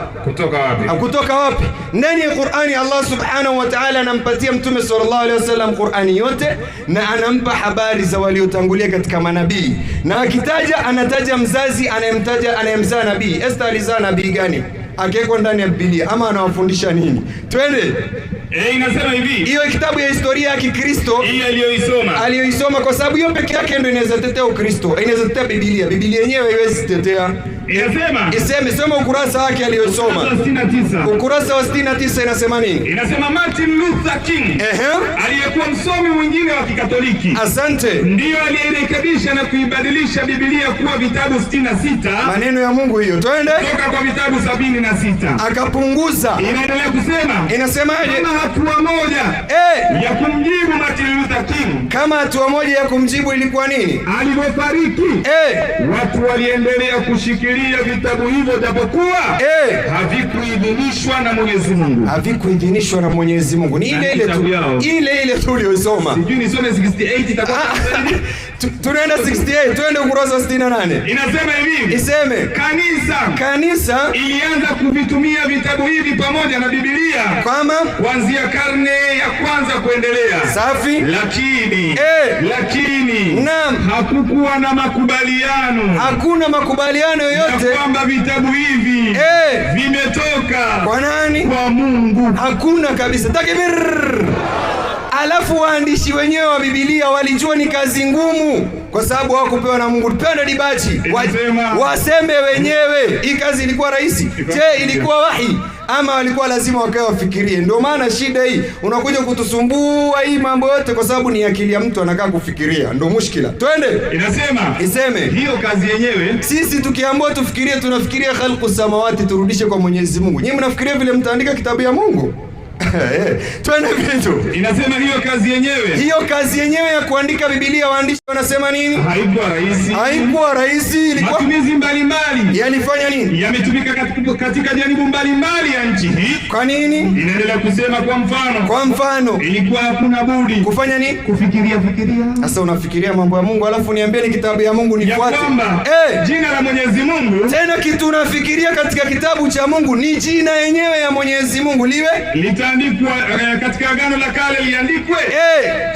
Kutoka wapi? Ndani ya Qur'ani Allah subhanahu wa ta'ala anampatia mtume sallallahu alaihi wasallam Qur'ani yote, na anampa habari za waliotangulia katika manabii, na akitaja anataja mzazi anayemzaa nabii. Esther alizaa nabii gani? Akekwa ndani ya Biblia, ama anawafundisha nini? Twende. Inasema hivi, hiyo kitabu ya historia ya Kikristo hii aliyoisoma, kwa sababu hiyo peke yake ndio inaweza tetea Ukristo, inaweza tetea Biblia. Biblia yenyewe haiwezi tetea. Iseme, soma ukurasa wake aliyosoma. Ukurasa wa 69 inasema nini? Inasema Martin Luther King, aliyekuwa msomi mwingine wa Kikatoliki. Asante. Ndio aliyerekebisha na kuibadilisha Biblia kuwa vitabu 66. Maneno ya Mungu hiyo. Twende. Toka kwa vitabu 76. Akapunguza. Inaendelea kusema. Inasemaje? Kama hatua moja ya kumjibu Martin Luther King. Kama hatua moja ya kumjibu ilikuwa nini? Alipofariki, watu waliendelea kushikilia vitabu hivyo japokuwa havikuidhinishwa na Mwenyezi Mungu. Ni ile tu uliyosoma. Sijui nisome 68 itakuwa. Tunaenda 68, twende ukurasa 68. Inasema hivi. Iseme, kanisa ilianza kuvitumia vitabu hivi pamoja na Biblia kuanzia karne ya kwanza kuendelea. Safi. Lakini naam, hakukuwa na makubaliano. Hakuna makubaliano yoyote kwamba vitabu hivi vimetoka kwa nani? Kwa Mungu. Hakuna kabisa. Takbir. Alafu waandishi wenyewe wa Biblia walijua ni kazi ngumu, kwa sababu hawakupewa na Mungu. Tupende dibachi waseme wenyewe hii kazi ilikuwa rahisi. Je, ilikuwa wahi ama walikuwa lazima wakae wafikirie? Ndio maana shida hii unakuja kutusumbua hii mambo yote, kwa sababu ni akili ya mtu anakaa kufikiria, ndio mushkila. Twende. Iseme hiyo kazi yenyewe, sisi tukiambiwa tufikirie, tunafikiria khalqu samawati, turudishe kwa Mwenyezi Mungu. Nyinyi mnafikiria vile mtaandika kitabu ya Mungu? Twende vitu. Inasema hiyo kazi yenyewe ya kuandika Biblia, waandishi wanasema nini? Haikuwa rahisi. Ilikuwa matumizi mbalimbali. Yalifanya nini? Yametumika katika janibu mbalimbali ya nchi hii. Kwa nini? Inaendelea kusema kwa mfano ilikuwa hakuna budi kufanya nini? Kufikiria. Sasa unafikiria mambo ya Mungu alafu niambie ni kitabu ya Mungu nifuate? Jina la Mwenyezi Mungu. Tena kitu unafikiria katika kitabu cha Mungu ni jina yenyewe ya Mwenyezi Mungu litaandikwa katika Agano la Kale, liandikwe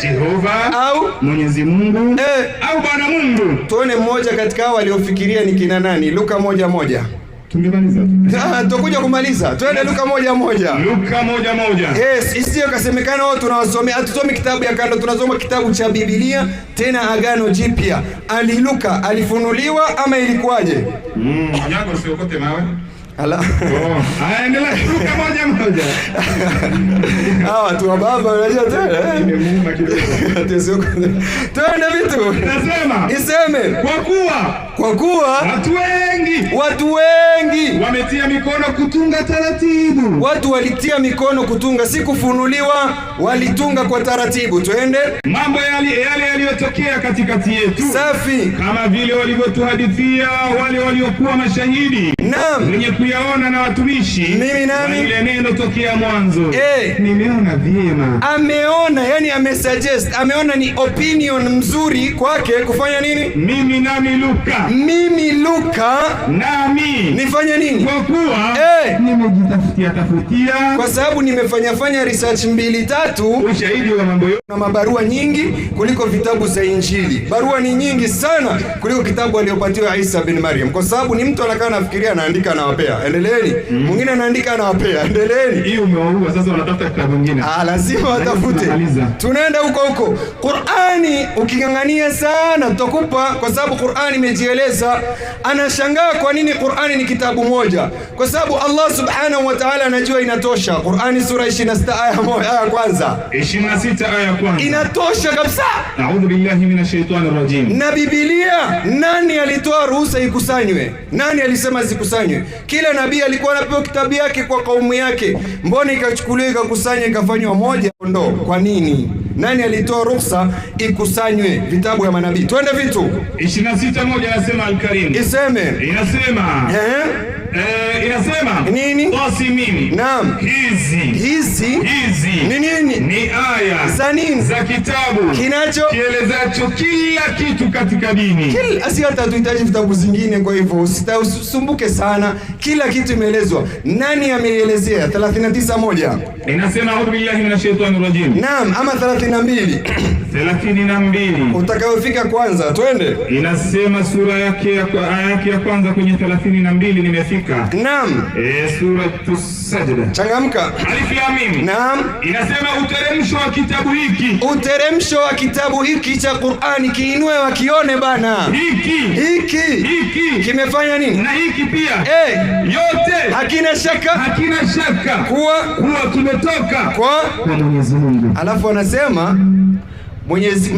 Jehova au Mwenyezi Mungu au Bwana Mungu. Tuone mmoja katika hao waliofikiria ni kina nani? Luka 1:1. Tungemaliza. Tutakuja kumaliza. Twende Luka 1:1. Luka 1:1. Yes, isiyo kasemekana wao tunawasomea, hatusomi kitabu ya kando, tunasoma kitabu cha Biblia, tena Agano Jipya. Luka alifunuliwa ama ilikuwaje? Yango usiokote mawe. Ala. Endelea Luka 1:1. Hawa tu baba unajua tena. Nimemuuma kidogo. Twende vitu. Nasema. Iseme. Kwa kuwa watu wengi wametia mikono kutunga taratibu. Watu walitia mikono kutunga, si kufunuliwa, walitunga kwa taratibu. Twende. Mambo yale yaliyotokea katikati yetu. Safi. Kama vile walivyotuhadithia wale waliokuwa mashahidi. Naam. Wenye kuyaona na watumishi. Mimi nami. Ile neno tokea mwanzo. Nimeona vyema. Ameona, yani amesuggest, ameona ni opinion mzuri kwake kufanya nini? Mimi nami Luka nami nifanye nini? Kwa kuwa nimejitafutia kwa sababu nimefanya research 2-3 ushahidi wa mambo yote na mabarua nyingi kuliko vitabu za Injili. Barua ni nyingi sana kuliko kitabu aliyopatiwa Isa bin Maryam, kwa sababu ni mtu anakaa nafikiria anaandika anawapea. Endeleeni. Mwingine anaandika anawapea. Endeleeni. Hii umewaua sasa, wanatafuta kitabu kingine. Lazima watafute. Tunaenda huko. Qur'ani ukingangania sana tutakupa, kwa sababu Qur'ani imejieleza. Anashangaa kwa nini Qur'ani ni kitabu moja, kwa sababu Allah subhanahu wa ta'ala anajua inatosha. Qur'ani sura 26 aya ya kwanza, 26 aya ya kwanza inatosha kabisa. A'udhu billahi minash shaitani rajim. Na Biblia nani alitoa ruhusa ikusanywe? Nani alisema zikusanywe? Kila nabii alikuwa anapewa kitabu yake kwa kaumu yake. Mbona ikachukuliwa ikakusanywa ikafanywa moja kondoo? Kwa nini? Nani alitoa ruhusa ikusanywe vitabu ya manabii? Twende vitu. 26:1 anasema Al-Karim. Iseme. Inasema. Inasema nini? Qasimim. Naam. Hizi ni nini? Ni aya za nini? Za kitabu kielezacho kila kitu katika dini. Hata tuhitaji vitabu zingine, kwa hivyo usisumbuke sana. Kila kitu imeelezwa. Nani ameelezea? 39:1 inasema a'udhu billahi minash shaitani rajim. Naam, ama 32. 32 utakayofika kwanza. Twende. Inasema sura yake ya kwanza kwenye 32 nimefika. Naam. Sura Sajda. Changamka. Alif Lam Mim. Naam. Inasema uteremsho wa kitabu hiki. Uteremsho wa kitabu hiki cha Qur'ani, kiinue wakione bana. Hiki kimefanya nini? Na hiki pia. Yote hakina shaka kuwa kimetoka kwa Mwenyezi Mungu. Alafu anasema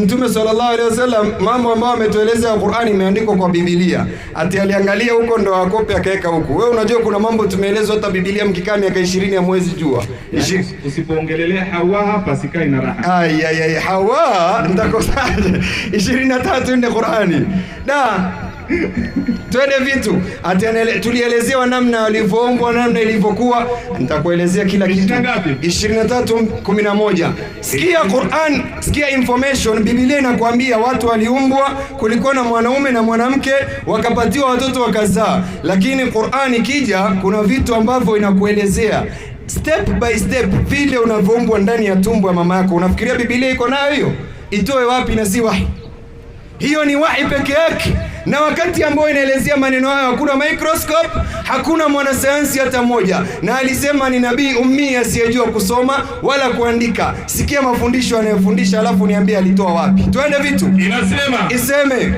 Mtume sallallahu alaihi wasallam, mambo ambayo ametueleza Qur'ani imeandikwa kwa Biblia. Ati aliangalia huko ndo akope akaweka huko. Wewe unajua kuna mambo tumeelezwa hata Biblia mkikaa miaka 20 ya mwezi jua. Usipoongelelea Hawa hapa sikai na raha. Hawa nitakosaje? 23 ndio Qur'ani. Twende vitu. Tulielezewa namna walivyoombwa, namna ilivyokuwa. Nitakuelezea kila kitu. 23:11. Sikia Qur'an, sikia information. Biblia inakuambia watu waliumbwa, kulikuwa na mwanaume na mwanamke, wakapatiwa watoto wakazaa. Lakini Qur'an ikija kuna vitu ambavyo inakuelezea step by step vile unavyoumbwa ndani ya tumbo ya mama yako. Unafikiria Biblia iko nayo hiyo? Itoe wapi na si wahi? Hiyo ni wahi peke yake. Na wakati ambao inaelezea maneno hayo hakuna microscope, hakuna mwanasayansi hata mmoja. Na alisema ni nabii ummi asiyejua kusoma wala kuandika. Sikia mafundisho anayofundisha alafu niambie alitoa wapi. Twende vitu. Iseme.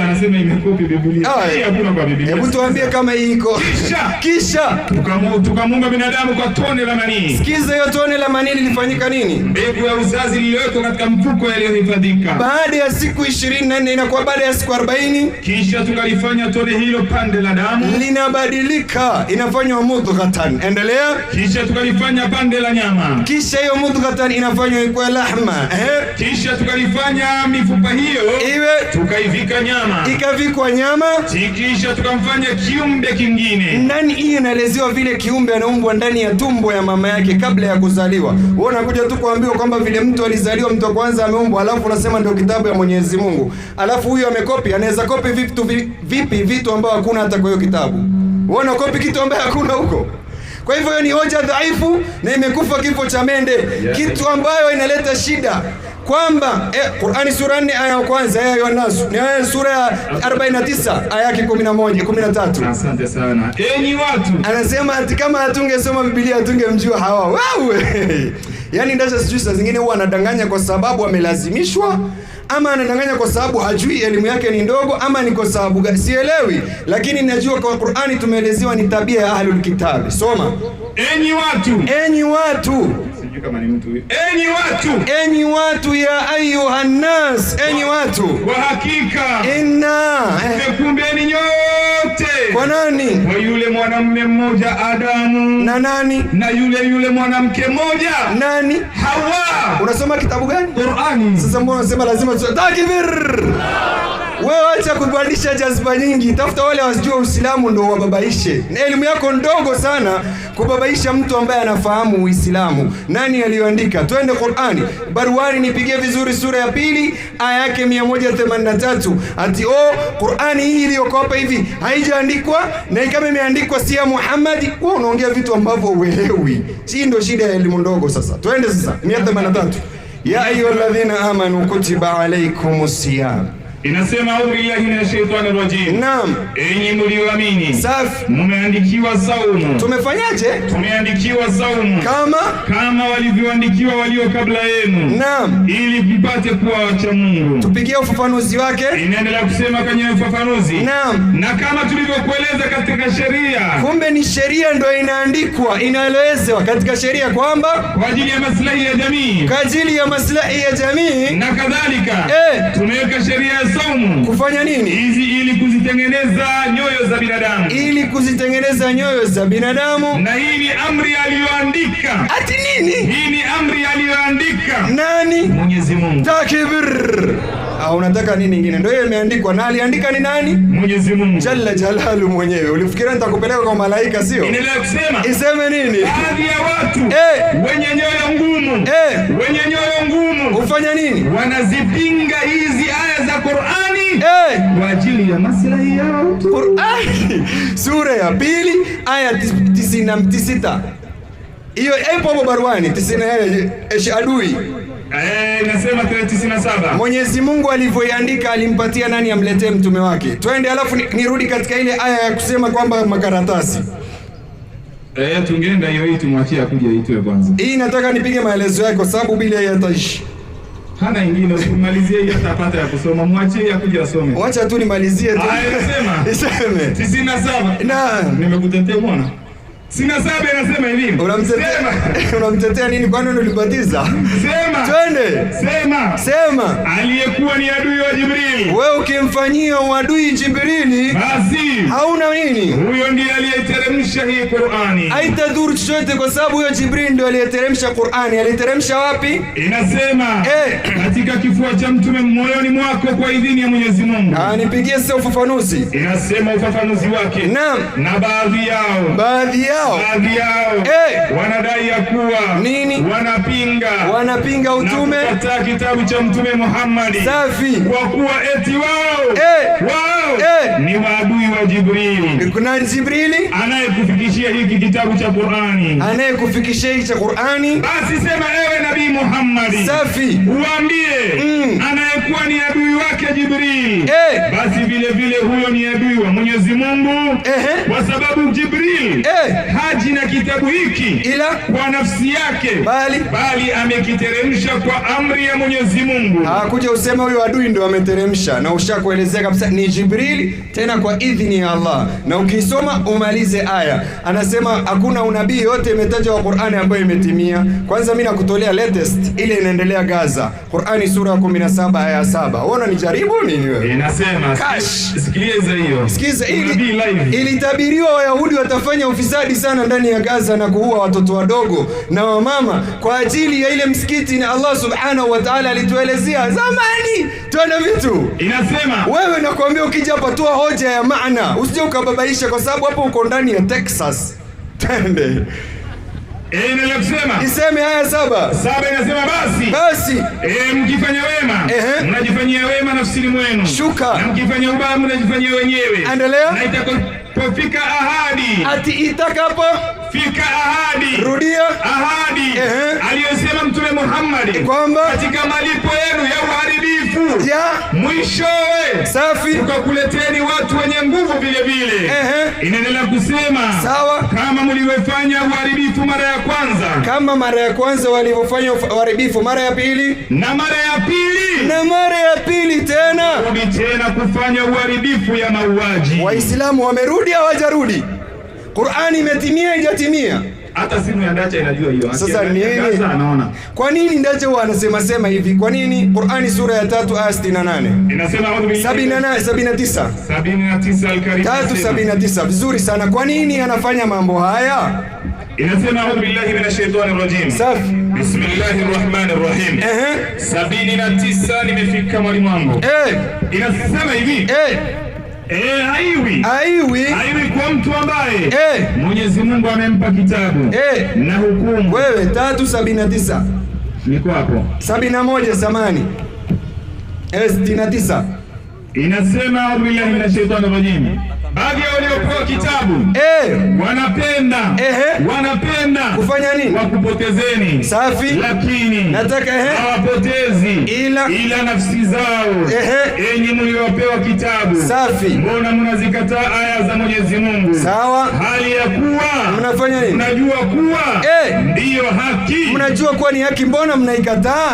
Anasema imekopi Biblia. Hakuna kwa Biblia. Hebu tuambie kama hii iko. Kisha tukamuumba binadamu kwa tone la manii. Sikiza, hiyo tone la manii lilifanyika nini? Mbegu ya uzazi iliyowekwa katika mfuko yaliyohifadhika. Baada ya siku 24 inakuwa baada ya siku 40. Kisha tukalifanya tone hilo pande la damu. Linabadilika, inafanywa mudghatan. Endelea. Kisha tukalifanya pande la nyama. Kisha hiyo mudghatan inafanywa ikuwe lahma. Kisha tukalifanya mifupa hiyo tukaivika nyama. Ikavikwa nyama. Kisha tukamfanya kiumbe kingine. Nani hiyo inaelezewa vile kiumbe anaumbwa ndani ya tumbo ya mama yake kabla ya kuzaliwa. Wewe unakuja tu kuambiwa kwamba vile mtu alizaliwa, mtu wa kwanza ameumbwa, alafu unasema ndio kitabu ya Mwenyezi Mungu. Alafu huyo amekopi, anaweza kopi vipi vitu ambavyo hakuna hata kwa hiyo kitabu. Wewe unakopi kitu ambacho hakuna huko. Kwa hivyo hiyo ni hoja dhaifu na imekufa kifo cha mende. Kitu ambayo inaleta shida. kwamba Qur'ani sura 4 aya ya kwanza aya ya Nas ni aya sura ya 49 aya yake 13. Asante sana. Enyi watu, anasema ati kama hatungesoma Biblia hatungemjua Hawa. Wewe yani ndasha sijui saa zingine huwa anadanganya kwa sababu amelazimishwa, ama anadanganya kwa sababu hajui elimu yake ni ndogo, ama ni kwa sababu gani sielewi, lakini najua kwa Qur'ani tumeelezewa ni tabia ya ahlul kitab. Soma. Enyi watu kama ni mtu. Enyi watu ya ayuhan nas, enyi watu, kwa hakika inna nimekumbeni nyote. Kwa nani? Kwa yule mwanamume mmoja Adamu. Na nani? Na yule mwanamke mmoja. Nani? Hawa. Unasoma kitabu gani? Qur'ani. Sasa mbona unasema lazima takbir? Wewe acha kubadilisha jazba nyingi, tafuta wale wasijua Uislamu ndio wababaishe. Na elimu yako ndogo sana kubabaisha mtu ambaye anafahamu Uislamu. Nani aliyoandika? Twende Qur'ani. Baruani nipigie vizuri sura ya 2 aya yake 183. Ati Qur'ani hii iliyoko hapa hivi haijaandikwa, na kama imeandikwa si ya Muhammad. Wewe unaongea vitu ambavyo uelewi. Si ndio shida ya elimu ndogo sasa. Twende sasa 183. Ya ayyuhalladhina amanu kutiba alaykumus siyam. Inasema au billahi minash shaitani rajim. Naam. Enyi mlioamini. Safi. Mmeandikiwa saumu. Tumefanyaje? Tumeandikiwa saumu. Kama walivyoandikiwa walio kabla yenu. Naam. Ili mpate kuwa wacha Mungu. Tupigie ufafanuzi wake. Inaendelea kusema kwenye ufafanuzi. Naam. Na kama tulivyokueleza katika sheria. Kumbe ni sheria ndio inaandikwa, inaelezwa katika sheria kwamba kwa ajili ya maslahi ya jamii. Kwa ajili ya maslahi ya jamii. Na kadhalika. Tumeweka sheria saumu. Kufanya nini? Ili kuzitengeneza nyoyo za binadamu. Ili kuzitengeneza nyoyo za binadamu. Na hii ni amri aliyoandika. Ati nini? Hii ni amri aliyoandika. Nani? Mwenyezi Mungu. Takbir. Unataka nini nyingine? Ndio imeandikwa. Na aliandika ni nani? Mwenyezi Mungu. Jalla jalalu mwenyewe. Ulifikiria nitakupeleka kwa malaika sio? Inaendelea kusema. Iseme nini? Baadhi ya watu wenye nyoyo ngumu. Wenye nyoyo ngumu. Ufanya nini? Wanazipinga hizi aya za Qur'ani kwa ajili ya maslahi yao. Qur'ani sura ya 2 aya 96. Hiyo hapo Baruani 90 adui. Nasema 97. Mwenyezi Mungu alivyoiandika alimpatia nani amletee mtume wake. Twende alafu nirudi katika ile aya ya kusema kwamba makaratasi. Tungeenda hiyo hii tumwachie akuje aitoe kwanza. Hii nataka nipige maelezo yake kwa sababu bila yeye ataishi. Hana ingine, usimalizie hii hata apata ya kusoma, mwachie akuje asome. Wacha tu nimalizie tu. Iseme 97. Nimekutetea bwana. Sina saba inasema hivi. Unamtetea nini? Kwani ulibatiza? Sema. Twende. Sema. Aliyekuwa ni adui wa Jibril. Wewe ukimfanyia uadui Jibrili, basi hauna nini? Huyo ndiye aliyeteremsha hii Qur'ani. Haitadhuru chochote kwa sababu huyo Jibril ndiye aliyeteremsha Qur'ani. Aliteremsha wapi? Inasema katika kifua cha mtume moyoni mwako kwa idhini ya Mwenyezi Mungu. Nipigie sasa ufafanuzi. Inasema ufafanuzi wake. Naam. Na baadhi yao wanadai ya kuwa nini? Wanapinga utume na kukataa kitabu cha mtume Muhammad. Safi. Kwa kuwa eti wao ni maadui wa Jibrili. Kuna Jibrili anayekufikishia hiki kitabu cha Qur'ani. Basi sema ewe Nabii Muhammad. Safi. Uambie anayekuwa ni adui wake Jibril. Basi vile huyo ni adui wa Mwenyezi Mungu. Kwa sababu Jibril haji na kitabu hiki ila kwa nafsi yake, bali amekiteremsha kwa amri ya Mwenyezi Mungu. Hakuja usema huyo adui ndio ameteremsha, na ushakuelezea kabisa ni Jibril, tena kwa idhini ya Allah. Na ukisoma umalize aya, anasema hakuna unabii yote imetajwa wa Qur'ani ambayo imetimia. Kwanza mimi nakutolea latest ile inaendelea Gaza, Qur'ani sura ya 17 aya 7. Unaona ni jaribu nini wewe? Inasema sikiliza hiyo. Sikiza, ilitabiriwa Wayahudi watafanya ufisadi sana ndani ya Gaza na kuua watoto wadogo na wamama kwa ajili ya ile msikiti, na Allah subhanahu wa ta'ala alituelezea zamani tuana vitu. Inasema wewe nakwambia ukija hapa toa hoja ya maana, usije ukababaisha kwa sababu hapo uko ndani ya Texas. Twende. Inasema iseme aya 7 inasema basi mkifanya wema mnajifanyia wema nafsini mwenu, shuka, na mkifanya ubaya mnajifanyia wenyewe. Endelea. Na itakapofika ahadi, ati itakapofika ahadi, rudia ahadi aliyosema mtume Muhammad, habari kwamba katika malipo yenu ya uharibifu ya mwishowe safi tukakuleteni watu wenye nguvu vile vile. Inaendelea kusema sawa, kama mlivyofanya uharibifu mara ya kwanza, kama mara ya kwanza walivyofanya uharibifu mara ya pili na mara ya pili na mara ya pili tena, rudi tena kufanya uharibifu ya mauaji. Waislamu wamerudi hawajarudi? Qur'ani imetimia haijatimia? Hata simu ya Ndacha inajua hiyo. Sasa nini? Anaona. Kwa nini Ndacha huwa anasema hivi? Kwa nini? Qur'ani sura ya 3 aya 68. Inasema 79. 79 al-Karim. 379. Vizuri sana. Kwa nini anafanya mambo haya? Inasema a'udhu billahi minash shaitani rajim. Safi. Bismillahir rahmanir rahim. 79 nimefika mwalimu wangu. Inasema hivi. Haiwi kwa mtu ambaye Mwenyezi Mungu amempa kitabu na hukumu. Wewe 379 niko hapo 71 samani 69 inasema a'udhu billahi minash shaitani rajim. Baadhi ya waliopewa kitabu wanapenda kufanya nini? Wakupotezeni. Safi. Lakini nataka hawapotezi ila nafsi zao. Enyi mliopewa kitabu. Safi. Mbona mnazikataa aya za Mwenyezi Mungu? Sawa. Hali ya kuwa mnafanya nini? Mnajua kuwa ndiyo haki. Mnajua kuwa ni haki, mbona mnaikataa?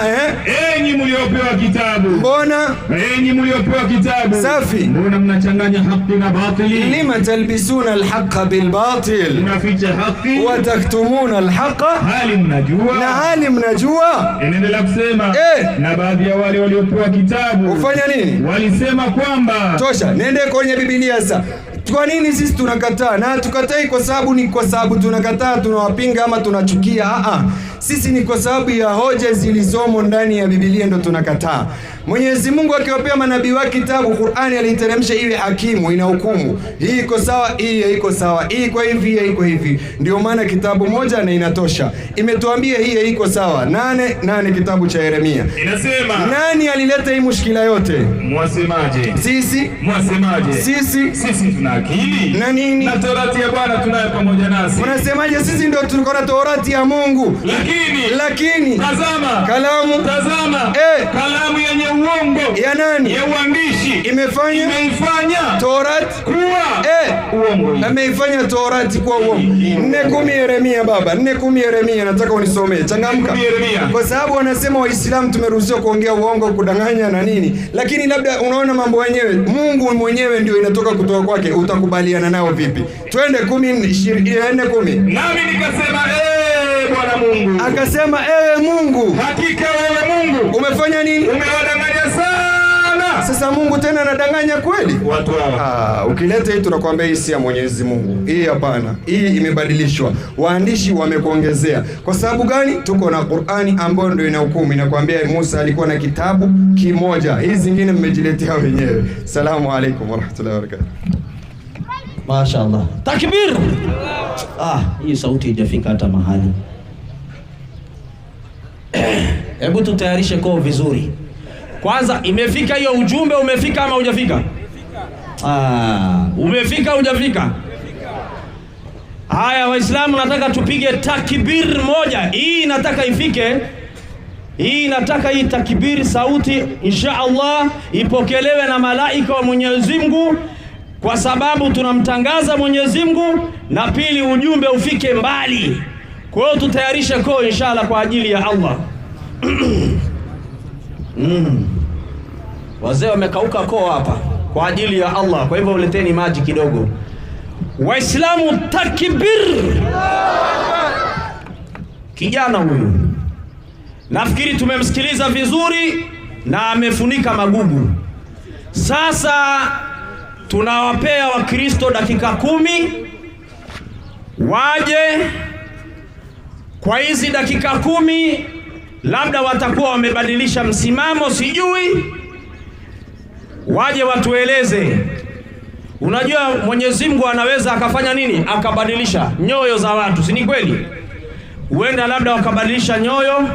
Enyi mliopewa kitabu. Mbona? Enyi mliopewa kitabu. Safi. Mbona mnachanganya haki na batili? lima talbisuna alhaqa bilbatil, mnaficha haki wa taktumuna alhaqa, hali mnajua na hali mnajua. Inaendelea kusema na baadhi ya wale waliopewa kitabu ufanya nini? Walisema kwamba tosha, nende kwenye Biblia sasa. Kwa nini sisi tunakataa? Na tukatai kwa sababu tunakataa, tunawapinga ama tunachukia? Sisi ni kwa sababu ya hoja zilizomo ndani ya Biblia ndo tunakataa. Mwenyezi Mungu akiwapea manabii wake kitabu Qur'ani aliteremsha iwe hakimu, ina hukumu. Hii iko sawa, hii haiko sawa. Hii kwa hivi, hii haiko hivi. Ndio maana kitabu moja na inatosha. Imetuambia hii haiko sawa. Nane kitabu cha Yeremia. Inasema nani alileta hii mushkila yote? Mwasemaje? Sisi. Mwasemaje? Sisi tuna akili. Na nini? Na Torati ya Bwana tunayo pamoja nasi. Unasemaje sisi ndio tuko na Torati ya Mungu? Lakini tazama kalamu, kalamu yenye uongo ya nani? Ya uandishi imeifanya Torati kuwa uongo. Ameifanya Torati kuwa uongo. 4:10 Yeremia baba, 4:10 Yeremia, nataka unisomee. Changamka. Kwa sababu wanasema Waislamu tumeruhusiwa kuongea uongo, kudanganya na nini. Lakini labda unaona mambo yenyewe Mungu mwenyewe ndio inatoka kutoka kwake, utakubaliana nao vipi? Twende 4:10. Nami nikasema Bwana Mungu. Akasema ewe Mungu, hakika wewe Mungu umefanya nini? Umewadanganya sana. Sasa Mungu tena anadanganya kweli? Watu hawa. Ukileta hii tunakwambia hii si ya Mwenyezi Mungu. Hii hapana. Hii imebadilishwa. Waandishi wamekuongezea. Kwa sababu gani? Tuko na Qur'ani ambayo ndio ina hukumu. Inakwambia Musa alikuwa na kitabu kimoja. Hizi zingine mmejiletea wenyewe. Salamu alaykum wa rahmatullahi wa barakatuh. Mashaallah. Takbir. Hii sauti haijafika hata mahali. Hebu tutayarishe koo vizuri. Kwanza imefika hiyo ujumbe, umefika ama hujafika? Umefika hujafika? Haya Waislamu, nataka tupige takbir moja. Hii nataka ifike. Hii nataka hii takbir sauti insha Allah ipokelewe na malaika wa Mwenyezi Mungu, kwa sababu tunamtangaza Mwenyezi Mungu, na pili ujumbe ufike mbali. Kwa hiyo tutayarishe koo inshallah kwa ajili ya Allah. Wazee wamekauka koo hapa kwa ajili ya Allah, kwa hivyo uleteni maji kidogo. Waislamu takbir. Kijana huyu nafikiri tumemsikiliza vizuri na amefunika magugu. Sasa tunawapea Wakristo dakika 10 waje. Kwa hizi dakika 10 labda watakuwa wamebadilisha msimamo, sijui. Waje watueleze. Unajua Mwenyezi Mungu anaweza akafanya nini? Akabadilisha nyoyo za watu, si ni kweli? Huenda labda wakabadilisha nyoyo.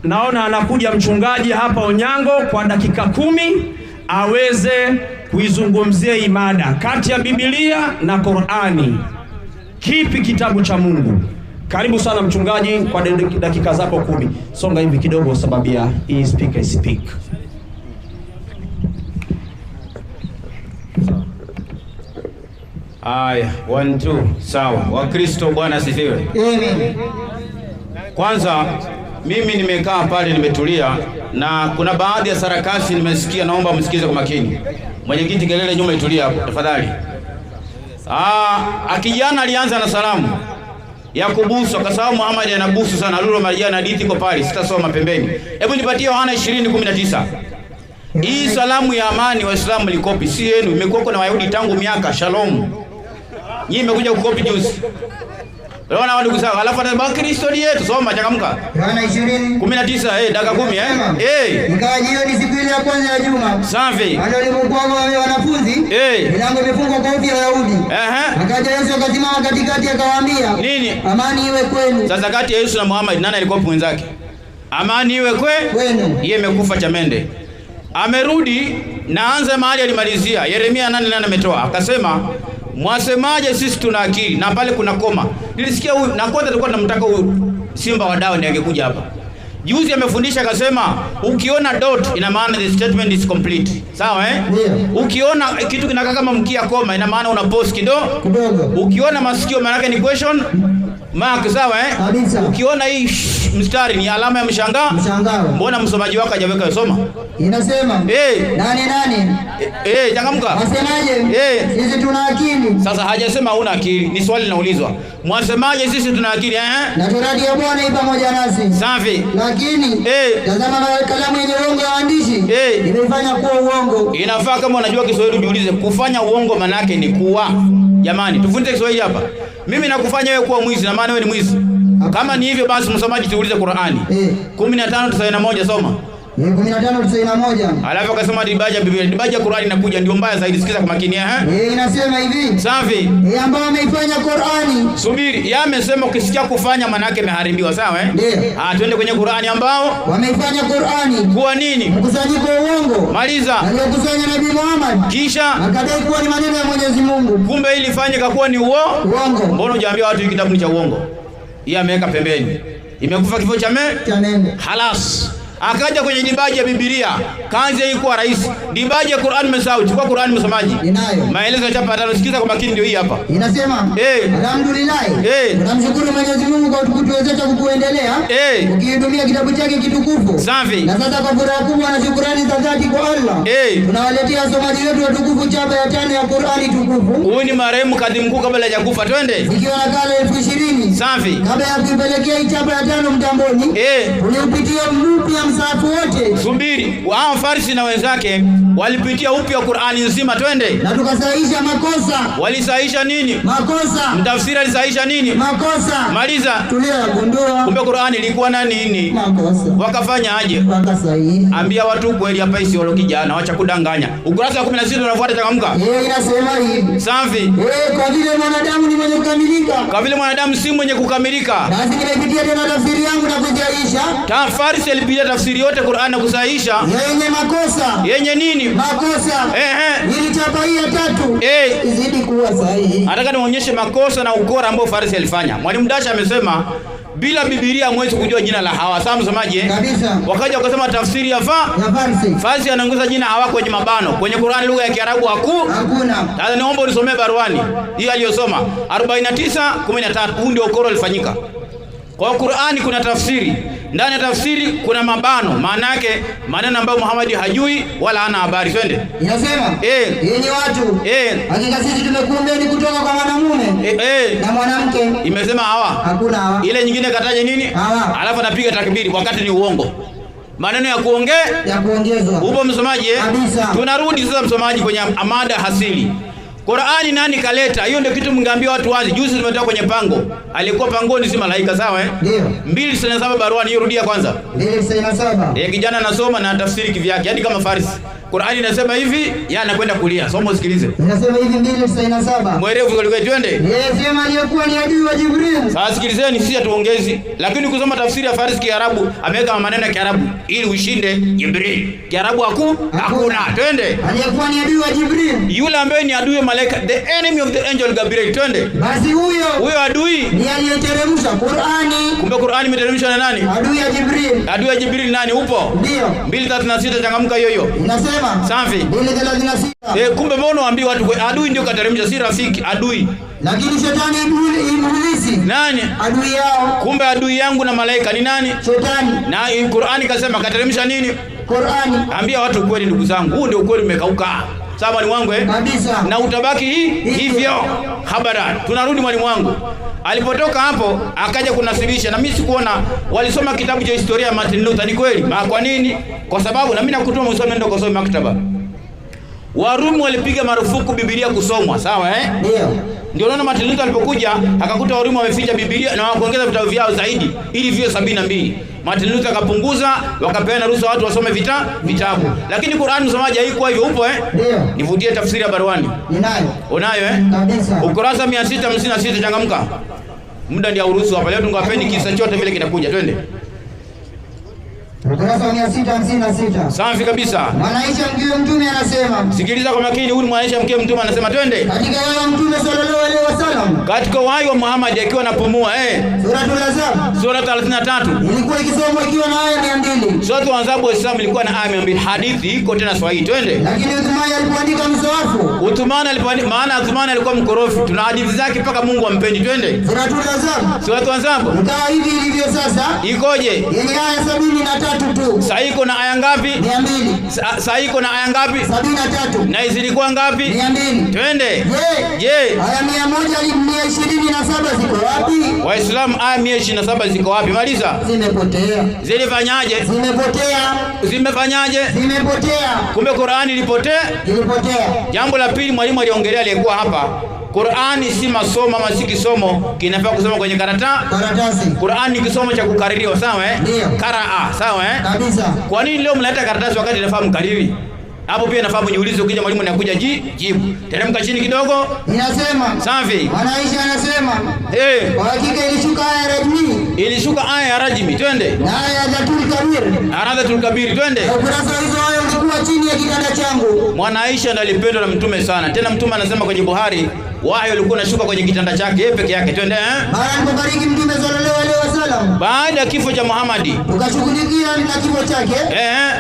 Naona anakuja mchungaji hapa Onyango kwa dakika 10 aweze kuizungumzia imada kati ya Biblia na Qur'ani. Kipi kitabu cha Mungu? Karibu sana mchungaji kwa dakika zako 10. Songa hivi kidogo sababu ya hii speaker speak. Aya, 1 2. Sawa. Wakristo Bwana asifiwe. Amen. Kwanza mimi nimekaa pale nimetulia na kuna baadhi ya sarakasi nimesikia, naomba msikize kwa makini. Mwenyekiti, kelele nyuma itulia hapo tafadhali. Akijana alianza na salamu ya kubusu, akasahau Muhammad anabusu sana. Lulu Marijana hadithi iko pale, sitasoma pembeni. Hebu nipatie Yohana 20:19. Hii salamu ya amani Waislamu likopi, si yenu, imekuwa na Wayahudi tangu miaka. Shalom. Nyinyi mmekuja kukopi juzi. Leo na ndugu zangu, alafu na Kristo ni yetu, soma changamka. Yohana 20:19, dakika 10 Ikawa jioni siku ile ya kwanza ya juma. Safi. Walipokuwa wanafunzi, milango imefungwa kwa hofu ya Wayahudi. Akaja Yesu akasimama katikati akawaambia, nini? Amani iwe kwenu. Sasa kati ya Yesu na Muhammad nani alikuwa mwenzake? Amani iwe kwenu. Yeye amekufa chamende. Amerudi na anza mahali alimalizia. Yeremia 8:8 ametoa. Akasema, mwasemaje sisi tuna akili? Na pale kuna koma. Nilisikia huyu na kwanza tulikuwa tunamtaka huyu Simba wa dawa ndiye angekuja hapa. Juzi amefundisha akasema ukiona dot ina maana the statement is complete. Sawa Ukiona kitu kinakaa kama mkia koma ina maana una pause kidogo. Ukiona masikio maana yake ni question mark. Sawa Ukiona hii mstari ni alama ya mshangao. Mbona msomaji wako hajaweka soma? Inasema nani changamka. Wasemaje? Sisi tuna akili. Sasa hajasema huna akili, ni swali linaulizwa. Mwasemaje sisi tuna akili? Na torati ya Bwana ipo pamoja nasi. Safi. Lakini tazama kalamu yenye uongo ya waandishi imeifanya kuwa uongo. Inafaa kama unajua Kiswahili ujiulize, kufanya uongo maana yake ni kuwa. Jamani, tufunze Kiswahili hapa. Mimi nakufanya wewe kuwa mwizi na maana wewe ni mwizi. Kama ni hivyo basi msomaji tuulize Qur'ani. 15:91 soma. 15:91. Alafu akasema dibaja Biblia. Dibaja Qur'ani inakuja ndio mbaya zaidi, sikiza kwa makini inasema hivi. Safi. Ambao ameifanya Qur'ani. Subiri, yeye amesema ukisikia kufanya maana yake imeharibiwa, sawa twende kwenye Qur'ani ambao wameifanya Qur'ani. Kuwa nini? Mkusanyiko wa uongo. Maliza. Aliyokusanya Nabii Muhammad. Kisha akadai kuwa ni maneno ya Mwenyezi Mungu. Kumbe ili ifanyika kuwa ni uongo. Mbona hujaambia watu hii kitabu ni cha uongo? Yeye ameweka pembeni. Imekufa kifo cha nende. Halas. Akaja kwenye dibaji ya Biblia. Kazi hii kwa rais. Dibaji ya Qur'an umesahau. Chukua Qur'an msomaji. Ninayo. Maelezo ya chapa 5 sikiza kwa makini ndio hii hapa. Inasema alhamdulillah. Tunamshukuru Mwenyezi Mungu kwa kutuwezesha kuendelea. Ukihudumia kitabu chake kitukufu. Safi. Na sasa kwa furaha kubwa na shukrani za dhati kwa Allah. Tunawaletea wasomaji wetu watukufu chapa ya 5 ya Qur'ani tukufu. Huyu ni marehemu kadhi mkuu kabla hajakufa. Twende. Ikiwa nakala 20,000. Safi. Kabla ya kupelekea hii chapa ya 5 mtamboni. Uliupitia mpya msahafu wote. Subiri, wao Farisi na wenzake walipitia upya Qur'ani nzima. Twende. Na tukasahihisha makosa. Walisahihisha nini? Makosa. Mtafsiri alisahihisha nini? Makosa. Maliza. Tuliyagundua. Kumbe Qur'ani ilikuwa na nini? Makosa. Wakafanya aje? Wakasahihisha. Ambia watu kweli hapa isiolo kijana, acha kudanganya. Ukurasa wa 16 unafuata changamka. Inasema hivi. Safi. Kwa vile mwanadamu ni mwenye kukamilika. Kwa vile mwanadamu si mwenye kukamilika. Basi nimepitia tena tafsiri yangu na kusahihisha. Farisi alipitia tafsiri yote Qur'an na kusahihisha. Yenye makosa. Yenye nini? Makosa. Ili chapa hii ya 3 izidi kuwa sahihi. Nataka nionyeshe makosa na ukora ambao Farisi alifanya. Mwalimu Dasha amesema bila Biblia hamwezi kujua jina la Hawa. Sawa msomaji Kabisa. Wakaja wakasema tafsiri ya Farisi. Farisi anaongeza jina Hawa kwenye mabano. Kwenye Qur'an lugha ya Kiarabu hakuna. Sasa niombe unisomee baruani. Hii aliyosoma 49:13. Huu ndio ukora ulifanyika. Kwa Qur'ani kuna tafsiri. Ndani ya tafsiri kuna mabano. Maana yake maneno ambayo Muhammad hajui wala hana habari. Twende. Inasema yenye watu. Hakika sisi tumekuumbeni kutoka kwa mwanamume na mwanamke. Imesema Hawa. Hakuna Hawa. Ile nyingine kataje nini? Hawa. Alafu anapiga takbiri wakati ni uongo. Maneno ya kuongezwa. Upo msomaji Kabisa. Tunarudi sasa msomaji kwenye amada hasili. Qur'ani nani kaleta? Hiyo ndio kitu mngeambia watu wazi. Juzi tumetoka kwenye pango. Alikuwa pangoni si malaika, sawa Ndio. 2:97 baruani, hiyo rudia kwanza. 2:97. Kijana anasoma na tafsiri kivyake. Yaani kama Farisi. Qur'ani inasema hivi, yeye anakwenda kulia. Soma usikilize. Inasema hivi 2:97. Mwerevu kuliko twende. Sema aliyekuwa ni adui wa Jibril. Sasa sikilizeni, sisi hatuongezi. Lakini kusoma tafsiri ya Farisi Kiarabu, ameweka maneno ya Kiarabu ili ushinde Jibril. Kiarabu hakuna. Twende. Aliyekuwa ni adui wa Jibril. Yule ambaye ni adui wa malaika, the enemy of the angel Gabriel. Twende. Basi huyo adui ni aliyeteremsha Qur'ani. Kumbe Qur'ani imeteremshwa na nani? Adui ya Jibril. Adui ya Jibril nani upo? Ndio. 2:36 changamka hiyo. Inasema. Safi. 2:36. Kumbe mbona waambie watu adui ndio kateremsha, si rafiki, adui. Lakini shetani Ibilisi nani? Adui yao. Kumbe adui yangu na malaika ni nani? Shetani. Na Qur'ani kasema kateremsha nini? Qur'ani. Ambia watu kweli ndugu zangu. Huu ndio ukweli umekauka. Sawa mwalimu wangu Kabisa. Na utabaki hivyo. Habara. Tunarudi mwalimu wangu. Alipotoka hapo akaja kunasibisha, na mimi sikuona walisoma kitabu cha historia ya Martin Luther. Ni kweli? Kwa nini? Kwa sababu na mimi nakutuma usome, ndio kusoma maktaba. Warumi walipiga marufuku Biblia kusomwa, sawa Ndio unaona Martin Luther alipokuja akakuta Warumi wameficha Biblia na wakaongeza vitabu vyao zaidi ili viwe 72. Martin Luther akapunguza, wakapeana ruhusa watu wasome vitabu. Lakini Qur'an msomaji haikuwa hivyo. Upo Ndio. Nivutie tafsiri ya Barwani. Ninayo. Unayo Kabisa. Ukurasa 656 changamka. Muda ndio uruhusu hapa. Leo tungapeni kisa chote vile kitakuja. Twende. Ukurasa 656. Safi kabisa. Mwanaisha mkiwe mtume anasema. Sikiliza kwa makini, huyu mwanaisha mkiwe mtume anasema twende. Katika wao mtume sallallahu alaihi wasallam. Katika wao wa Muhammad akiwa anapumua Suratul Ahzab. Sura 33. Ilikuwa ikisomwa ikiwa na aya 200. Sura Ahzab wa Islam ilikuwa na aya 200. Hadithi iko tena Swahili. Twende. Lakini Uthman alipoandika msahafu. Uthman alipoandika, maana Uthman alikuwa mkorofi. Tuna hadithi zake mpaka Mungu ampendi. Twende. Suratul Ahzab. Sura Ahzab. Ndio hivi ilivyo sasa. Ikoje? Yenye aya 73 tu. Sasa iko na aya ngapi? 200. Sasa iko na aya ngapi? 73. Na zilikuwa ngapi? 200. Twende. Je, aya 127 ziko wapi? Waislamu aya 127 ziko wapi? Maliza. Zimepotea. Zilifanyaje? Zimepotea. Kumbe Qur'ani ilipotea? Jambo la pili mwalimu aliongelea aliyekuwa hapa. Qur'ani si masomo ama si kisomo kinafaa kusoma kwenye karatasi. Qur'ani ni kisomo cha kukaririwa, sawa Qaraa, sawa Kabisa. Kwa nini leo mnaleta karatasi wakati inafaa mkariri? Hapo pia nafaa mjiulize, ukija mwalimu anakuja jibu. Teremka chini kidogo. Inasema. Safi. Mwanaisha anasema. Kwa hakika ilishuka aya ya rajmi. Twende. Na aya za Tul Kabir. Twende. Ukurasa hizo hayo ulikuwa chini ya kitanda changu. Mwanaisha ndiye alipendwa na mtume sana. Tena mtume anasema kwenye Buhari, wahi ulikuwa unashuka kwenye kitanda chake yeye peke yake. Twende Baada alipofariki mtume sallallahu alaihi wasallam. Baada ya kifo cha Muhammad. Ukashughulikia na kifo chake.